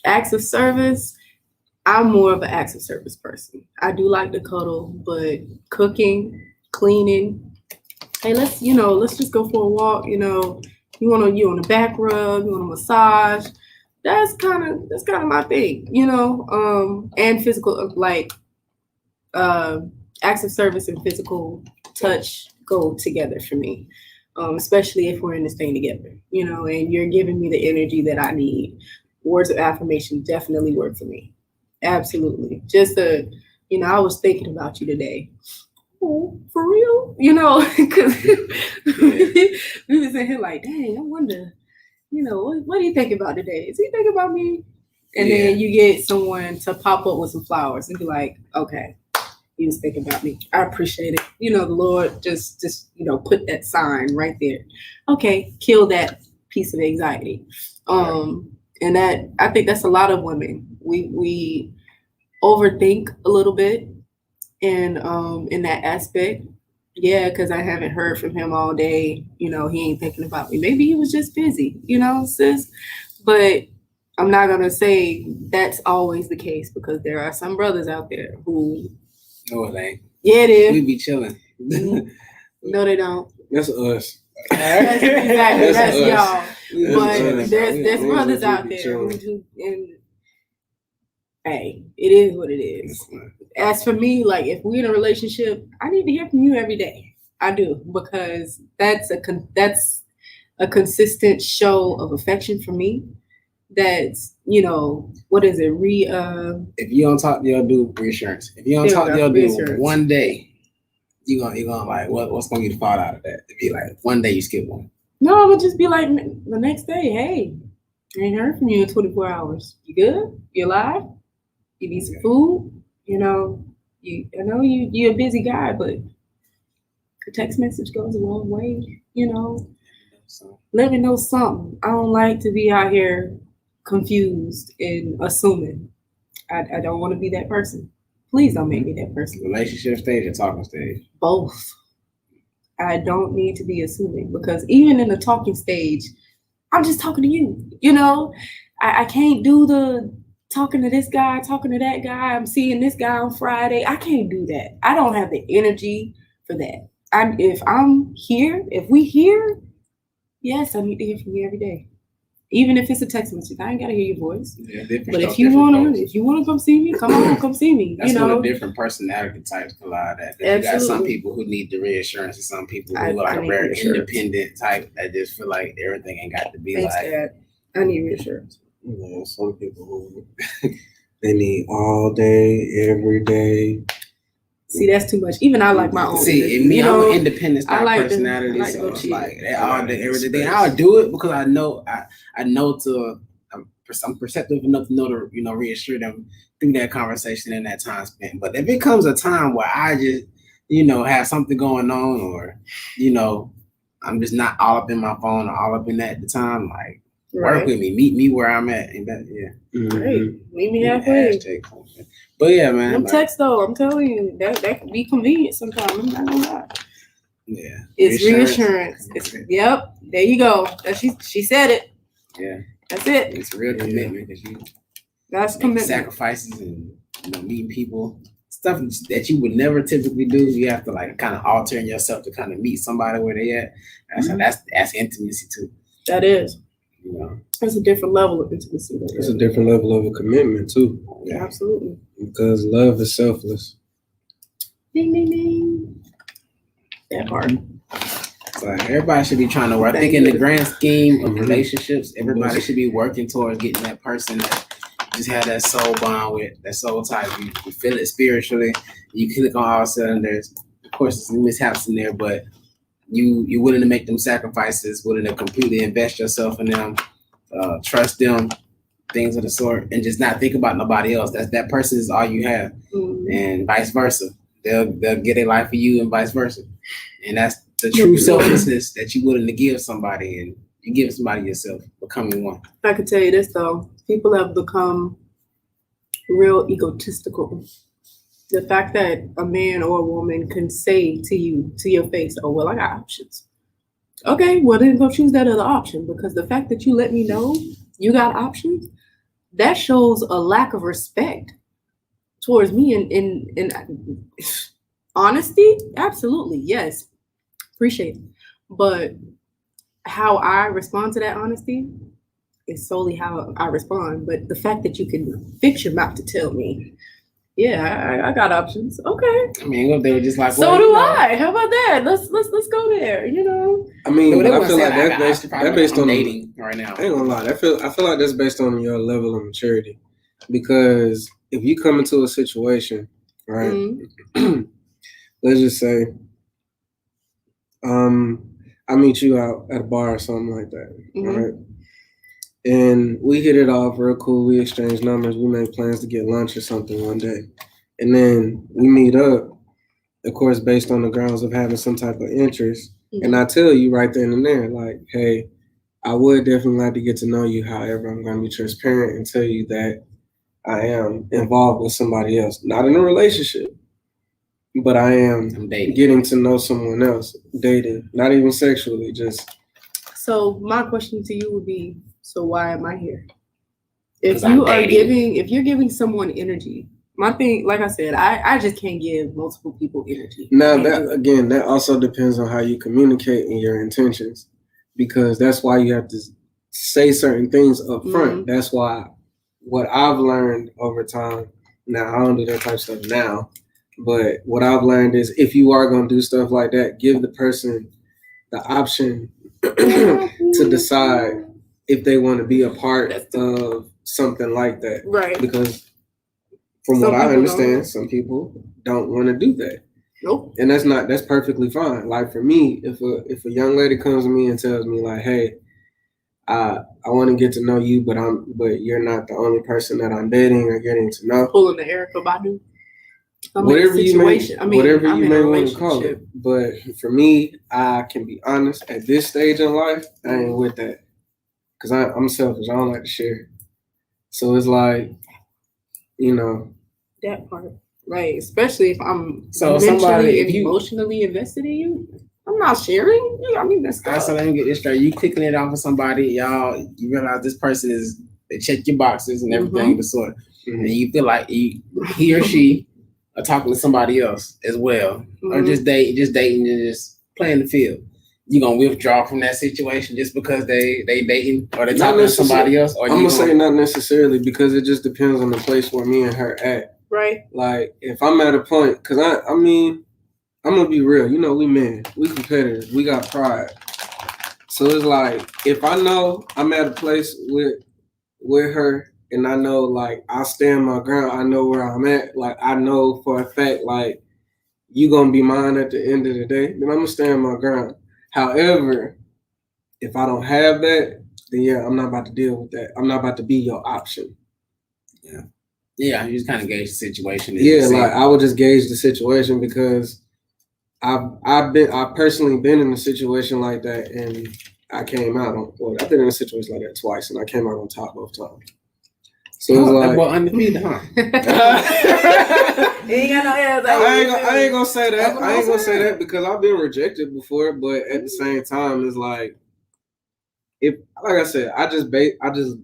acts of service. I'm more of an acts of service person. I do like to cuddle, but cooking, cleaning. Hey, let's just go for a walk. You know, you on the back rub, you want a massage. That's kind of my thing. You know, and physical like acts of service and physical touch go together for me, especially if we're in this thing together, you know, and you're giving me the energy that I need. Words of affirmation definitely work for me. Absolutely. I was thinking about you today. Oh, for real? You know, because we was in here like, dang, I wonder, you know, what do you think about today? Is he thinking about me? And then you get someone to pop up with some flowers and be like, okay, he was thinking about me. I appreciate it. You know, the Lord just put that sign right there. Okay, kill that piece of anxiety. And that I think that's a lot of women. We overthink a little bit and in that aspect. Yeah, because I haven't heard from him all day. You know, he ain't thinking about me. Maybe he was just busy, you know, sis. But I'm not gonna say that's always the case because there are some brothers out there who No, it ain't. Yeah, it is. We be chilling. No, they don't. That's us. That's exactly that's us. y'all. But chilling, there's brothers out there who do, and hey, it is what it is. As for me, like if we're in a relationship, I need to hear from you every day. I do because that's a consistent show of affection for me. That's what is it? If you don't talk to your dude, reassurance. If you don't talk to your dude one day, you're gonna like what's gonna be the fallout of that? It'd be like one day you skip one. No, it would just be like the next day, hey, I ain't heard from you in 24 hours. You good? You alive? You need some food? You know, I know you're a busy guy, but a text message goes a long way, you know. So let me know something. I don't like to be out here confused and assuming. I don't want to be that person. Please don't make me that person. Relationship stage or talking stage? Both. I don't need to be assuming because even in the talking stage, I'm just talking to you. You know, I can't do the talking to this guy, talking to that guy. I'm seeing this guy on Friday. I can't do that. I don't have the energy for that. If we here, yes, I need to hear from you every day. Even if it's a text message, I ain't gotta hear your voice. Yeah, but if you wanna come see me, come see me. That's where the different personality types collide at. You got some people who need the reassurance, and some people who are like a very independent type that just feel like everything ain't got to be like. Dad. I need reassurance. Yeah, some people who they need all day, every day. See, that's too much. Even I like my own. See, me, I'm an independent style personality, so it's like all day, everything. I'll do it because I know I'm perceptive enough to know to reassure them through that conversation and that time spent. But if it comes a time where I just have something going on, or I'm just not all up in my phone or all up in that at the time, like work with me, meet me where I'm at, and that Great. Meet me halfway. But yeah, man. Them texts though, I'm telling you, that can be convenient sometimes. I'm not gonna lie. Yeah. It's reassurance. Yep. There you go. She said it. Yeah. That's it. It's real commitment because that's commitment. Sacrifices and meeting people. Stuff that you would never typically do. You have to like kind of alter yourself to kind of meet somebody where they at. That's intimacy too. That is. It's a different level of intimacy. It's a different level of a commitment too. Yeah, absolutely. Because love is selfless. Ding ding ding. That part. So everybody should be trying to work. I think in the grand scheme of relationships, everybody should be working towards getting that person that just had that soul bond with, that soul type. You feel it spiritually. You click on all cylinders. Of course, there's some mishaps in there, but you're willing to make them sacrifices, willing to completely invest yourself in them, trust them, things of the sort, and just not think about nobody else. That person is all you have, and vice versa. They'll get a life for you, and vice versa. And that's the true selflessness that you're willing to give somebody, and you give somebody yourself, becoming one. I can tell you this though, people have become real egotistical The fact that a man or a woman can say to you, to your face, oh, well, I got options. Okay, well, then go choose that other option because the fact that you let me know you got options, that shows a lack of respect towards me and honesty. Absolutely, yes, appreciate it. But how I respond to that honesty is solely how I respond. But the fact that you can fix your mouth to tell me, yeah, I got options. Okay. I mean, if they were just like, So do I. How about that? Let's go there. You know. I mean, But but they I wouldn't feel say like I that's got based options, probably that based I'm on dating right now. I ain't gonna lie. I feel like that's based on your level of maturity. Because if you come into a situation, right? Mhm. Let's just say, I meet you out at a bar or something like that, Mhm. right? And we hit it off real cool. We exchange numbers. We make plans to get lunch or something one day, and then we meet up. Of course, based on the grounds of having some type of interest. And I tell you right then and there, like, hey, I would definitely like to get to know you. However, I'm going to be transparent and tell you that I am involved with somebody else, not in a relationship, but I am getting to know someone else, dating, not even sexually, just. So my question to you would be, so why am I here? If 'Cause I'm you are dating. if you're giving someone energy, my thing, like I said, I just can't give multiple people energy. Now I can't do that it. again, that also depends on how you communicate and your intentions, because that's why you have to say certain things up front. That's why what I've learned over time. Now I don't do that type of stuff now, but what I've learned is if you are going to do stuff like that, give the person the option to decide if they want to be a part of something like that. Right. Because from Some what I people understand, don't. some people don't want to do that. Nope. And that's perfectly fine. Like for me, if a young lady comes to me and tells me like, hey, I want to get to know you, but you're not the only person that I'm dating or getting to know. Pulling the Erica Badu. Whatever you may want to call relationship. it. But for me, I can be honest. At this stage in life, I ain't with that because I'm selfish. I don't like to share. So it's like, you know, That part, right? Especially if I'm So mentally somebody, and if you, emotionally invested in you, I'm not sharing. Yeah, I mean that's I so let me get this straight. You clicking it off of somebody, y'all. You realize this person is they check your boxes and everything of the sort, and you feel like he or she are talking to somebody else as well, or just dating and just playing the field. You gonna withdraw from that situation just because they dating or they talking to somebody else? Or I'm gonna say not necessarily because it just depends on the place where me and her at. Right. Like if I'm at a point, cause I mean, I'm gonna be real. You know, we men, we competitors, we got pride. So it's like if I know I'm at a place with her and I know like I stand my ground, I know where I'm at. Like I know for a fact like you gonna be mine at the end of the day. Then I'm gonna stand my ground. However, if I don't have that, then yeah, I'm not about to deal with that. I'm not about to be your option. Yeah. Yeah, you just kind of gauge the situation. Yeah, like I would just gauge the situation because I've personally been in a situation like that and I came out on well, I've been in a situation like that twice and I came out on top both times. So it's like undefeated, huh? I ain't gonna say that. I ain't gonna say that because I've been rejected before, but at the same time, it's like if, like I said, I just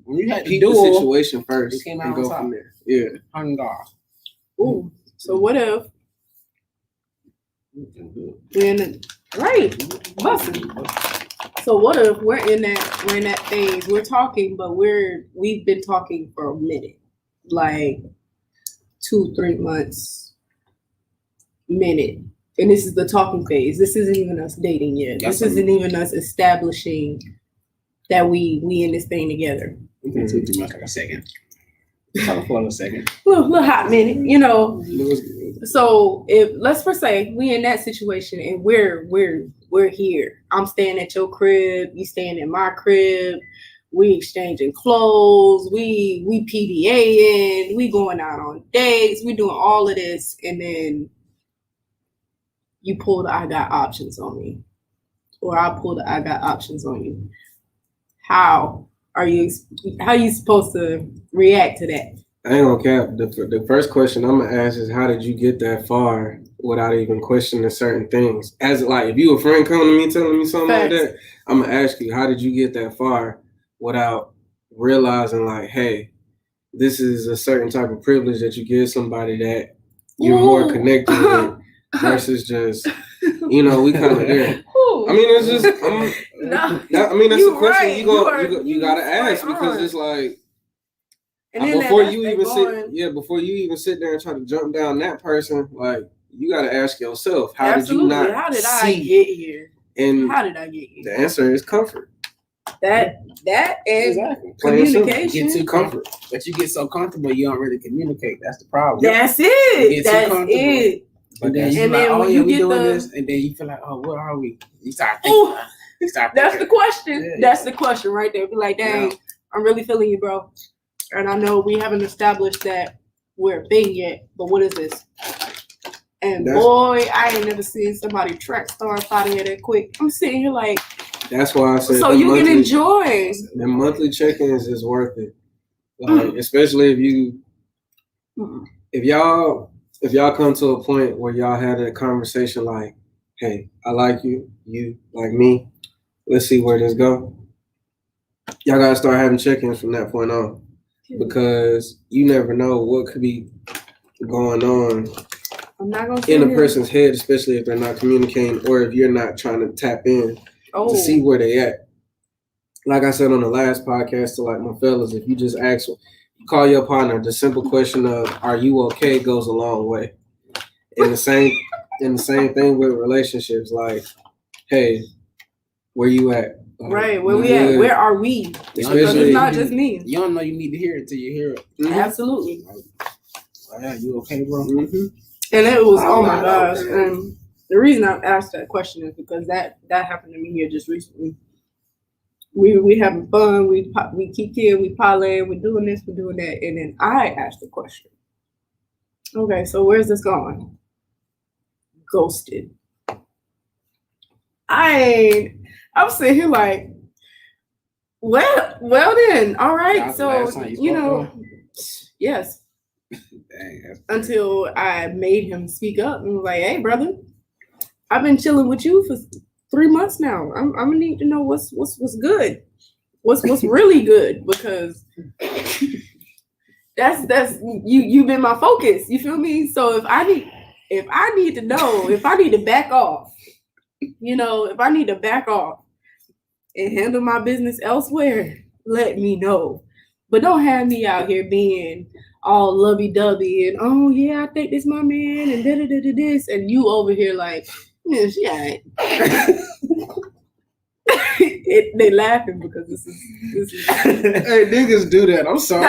when you had peep the situation first and go from there. Yeah. Ooh. So what if busting. So what if we're in that phase, we're talking, but we've been talking for a minute, like 2-3 months, minute. And this is the talking phase. This isn't even us dating yet. This isn't even us establishing that we in this thing together. We can do too much like a second. Talk for a second. Little hot minute, you know. So if let's per se we in that situation and we're here. I'm staying at your crib, you staying at my crib, we exchanging clothes, we PDAing, we going out on dates, we doing all of this, and then you pull the I got options on me. Or I pull the I got options on you. How are you supposed to react to that? I ain't gonna cap. The first question I'm gonna ask is, how did you get that far without even questioning certain things? As like, if you a friend coming to me telling me something like that, I'm gonna ask you, how did you get that far without realizing like, hey, this is a certain type of privilege that you give somebody that you're more connected with versus just, we kind of there. I mean, it's just, that's a question you gotta ask because it's like. And before you even sit there and try to jump down that person, like you got to ask yourself, how did you not How did I get here? And how did I get here? The answer is comfort. That is communication. You get too comfort, but you get so comfortable you don't really communicate. That's the problem. That's it. That's it. But then you like, oh yeah, we doing this, and then you feel like, oh, where are we? You start thinking. That's the question. Yeah, that's the question right there. Be like, dang, I'm really feeling you, bro. And I know we haven't established that we're a thing yet, but what is this? And boy, I ain't never seen somebody track star out of here that quick. I'm sitting here like. That's why I said. So you can enjoy. The monthly check-ins is worth it. Like, especially if y'all come to a point where y'all had a conversation like, hey, I like you, you like me. Let's see where this go. Y'all gotta start having check-ins from that point on. Because you never know what could be going on in a person's head, especially if they're not communicating or if you're not trying to tap in to see where they at. Like I said on the last podcast to like my fellas, if you just ask, you call your partner, the simple question of "Are you okay?" goes a long way. And the same thing with relationships, like, hey, where you at? Right, where we at? Where are we? Because it's not just me. You don't know you need to hear it until you hear it. Mm-hmm. Absolutely. Like, yeah, you okay, bro? Mm-hmm. And it was, oh my gosh. And the reason I asked that question is because that happened to me here just recently. We having fun. We keep in, we parlaying, we're doing this, we're doing that, and then I asked the question. Okay, so where's this going? Ghosted. I'm sitting here like, well then, all right. So yes. Dang, until I made him speak up and was like, hey, brother, I've been chilling with you for 3 months now. I'm gonna need to know what's good, what's really good, because that's you've been my focus. You feel me? So if I need to know, if I need to back off, if I need to back off and handle my business elsewhere, let me know. But don't have me out here being all lovey-dovey and, oh yeah, I think this my man and da-da-da-da this, and you over here like, yeah, she ain't. They laughing because this is hey, niggas do that. I'm sorry.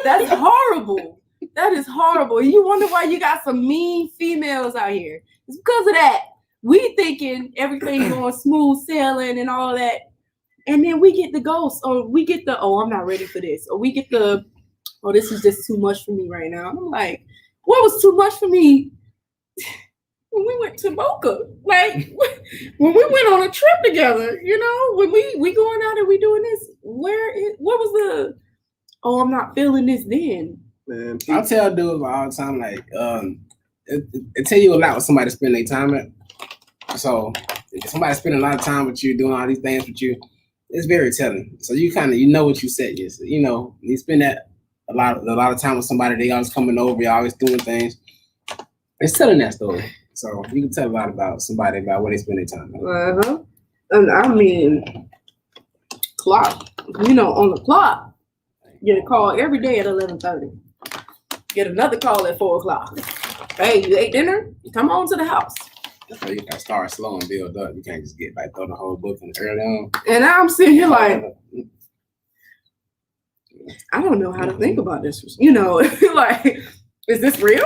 That's horrible. That is horrible. You wonder why you got some mean females out here. It's because of that. We thinking everything going smooth sailing and all that. And then we get the ghost, or we get the, oh, I'm not ready for this. Or we get the, oh, this is just too much for me right now. I'm like, what was too much for me when we went to Boca? Like, when we went on a trip together, when we going out and we doing this, what was the, oh, I'm not feeling this then. Man, I tell dudes all the time, like, it tell you a lot when somebody spend their time at. So if somebody spending a lot of time with you, doing all these things with you, it's very telling. So you kind of, what you said. You spend that a lot of time with somebody. They always coming over. You're always doing things. It's telling that story. So you can tell a lot about somebody about where they spend their time. And I mean, clock. On the clock, get a call every day at 11:30. Get another call at 4:00. Hey, you ate dinner? Come on to the house. So you gotta start slow and build up. You can't just get like throw the whole book in early on. And I'm sitting here like, I don't know how to think about this. Like, is this real?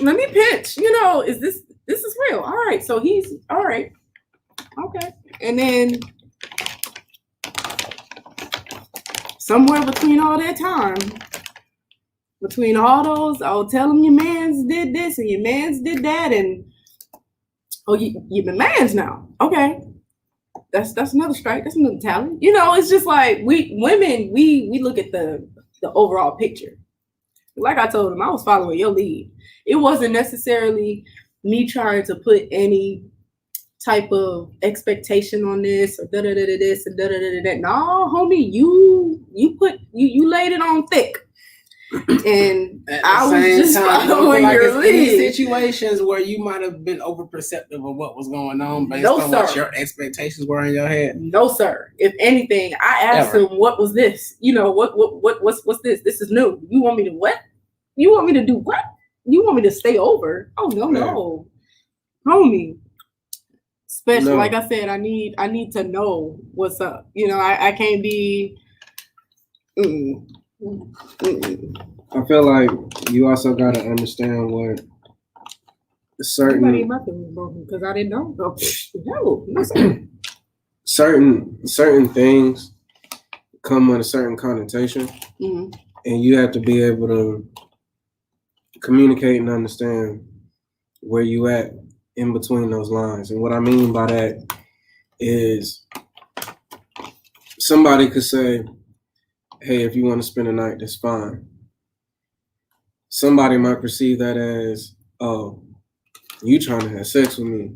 Let me pitch. Is this is real? All right. So he's all right. Okay. And then somewhere between all that time, between all those, I'll tell him your mans did this and your mans did that, and oh, you've been mans now. Okay. That's another strike. That's another talent. It's just like we women, we look at the overall picture. like I told him, I was following your lead. It wasn't necessarily me trying to put any type of expectation on this or this and that. No, homie, you laid it on thick. And I was just following your lead. Any situations where you might have been over perceptive of what was going on based on what your expectations were in your head? No, sir. If anything, I asked him, what was this? What's this? This is new. You want me to what? You want me to do what? You want me to stay over? Oh no, homie. Especially like I said, I need to know what's up. I can't be. I feel like you also got to understand what certain because I didn't know. No, certain things come with a certain connotation, and you have to be able to communicate and understand where you at in between those lines. And what I mean by that is somebody could say, hey, if you want to spend a night, that's fine. Somebody might perceive that as, oh, you trying to have sex with me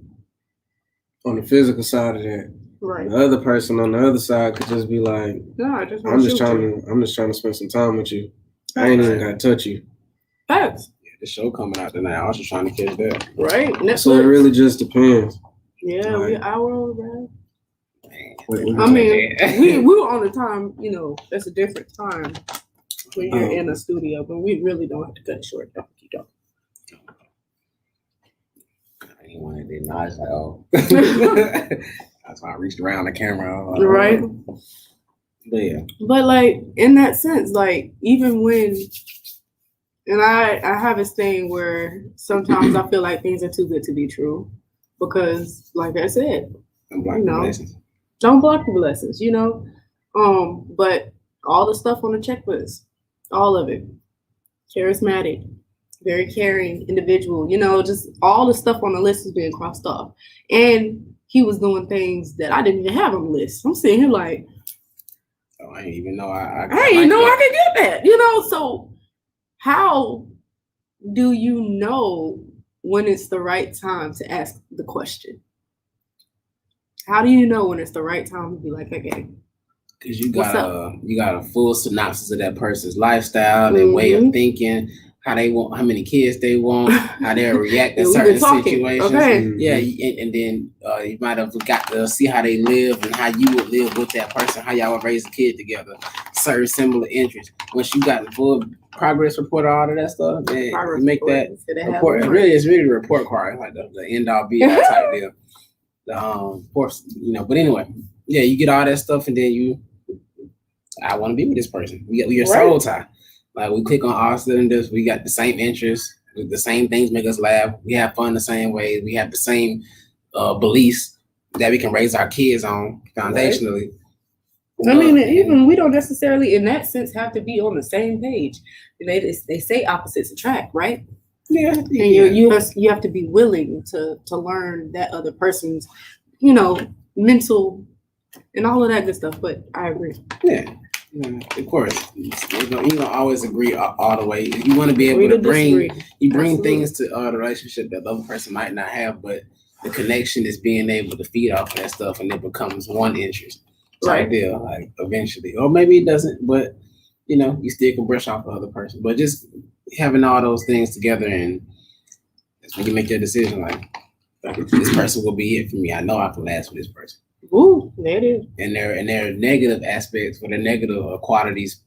on the physical side of that. Right. The other person on the other side could just be like, no, I'm just trying to spend some time with you. I ain't even got to touch you. Facts. The show coming out tonight. I was just trying to catch that. Right. Netflix. So it really just depends. Yeah, like, we're hour, bro. We were on the time, that's a different time when you're in a studio, but we really don't have to cut it short. Don't keep going. I didn't want to be nice. Like, oh. That's why I reached around the camera. Like, right. But yeah. But like in that sense, like even when, and I have this thing where sometimes I feel like things are too good to be true because, like I said, don't block the blessings, but all the stuff on the checklist, all of it, charismatic, very caring individual, just all the stuff on the list is being crossed off. And he was doing things that I didn't even have on the list. I'm sitting here like, oh, I didn't even know I could get that, so how do you know when it's the right time to ask the question? How do you know when it's the right time to be like, okay? Because you got a full synopsis of that person's lifestyle, their way of thinking, how they want, how many kids they want, how they'll react in certain situations. Okay. Yeah, and then you might have got to see how they live and how you would live with that person, how y'all would raise a kid together, certain similar interests. Once you got the full progress report, all of that stuff, man, you make that report. It's really a report card, like the end all be all type deal. But anyway, yeah, you get all that stuff, and then I want to be with this person. We your soul tie. Like we click on all cylinders. We got the same interests. The same things make us laugh. We have fun the same way. We have the same beliefs that we can raise our kids on foundationally. Right. I mean, even we don't necessarily, in that sense, have to be on the same page. They say opposites attract, right? Yeah. And you have to be willing to learn that other person's, mental and all of that good stuff. But I agree. Yeah. Of course, you don't always agree all the way. You want to be able to bring things to the relationship that the other person might not have, but the connection is being able to feed off that stuff, and it becomes one interest type deal. Like eventually, or maybe it doesn't, but you still can brush off the other person. But just having all those things together, and that's when you make your decision. Like this person will be it for me. I know I can last with this person. Ooh, there it is. And their negative aspects or their negative qualities,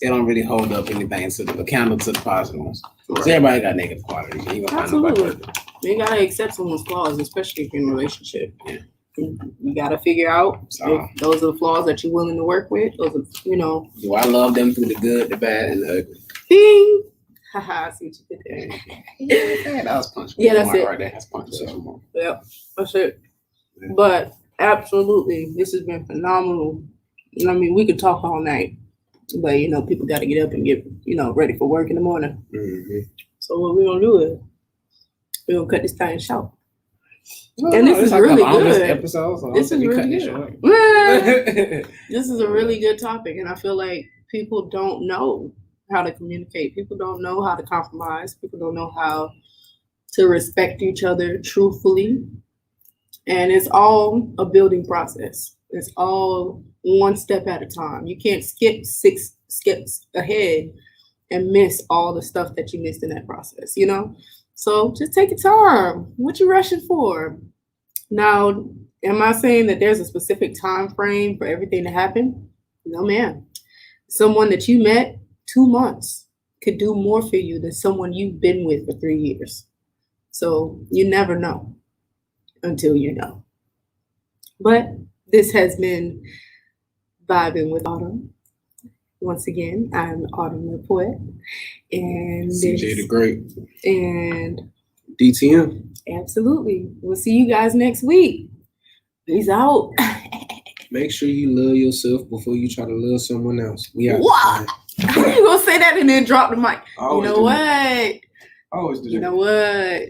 they don't really hold up anything to the accountable to the positive ones. Right. So everybody got negative qualities. Absolutely. You gotta accept someone's flaws, especially if you're in a relationship. Yeah. You gotta figure out if those are the flaws that you're willing to work with. Those are, Do I love them through the good, the bad, and the ugly? Ding! Haha, I see what you did there. That was punch. Yeah, that's it. Right there. That's punch. Yep, that's it. Yeah. But absolutely, this has been phenomenal. I mean, we could talk all night, but people got to get up and get ready for work in the morning. Mm-hmm. So what we're gonna do is we're gonna cut this thing short. And this is really good. This is really good. This is a really good topic, and I feel like people don't know how to communicate. People don't know how to compromise. People don't know how to respect each other truthfully. And it's all a building process. It's all one step at a time. You can't skip 6 steps ahead and miss all the stuff that you missed in that process, you know? So just take your time. What you rushing for? Now, am I saying that there's a specific time frame for everything to happen? No, ma'am. Someone that you met 2 months could do more for you than someone you've been with for 3 years. So you never know until you know. But this has been Vybin with Autumn. Once again, I'm Autumn the Poet. And CJ the Great. And DTM. Absolutely. We'll see you guys next week. Peace out. Make sure you love yourself before you try to love someone else. We out. What? How you gonna say that and then drop the mic? I always You know do what? that. I always do You that. know what?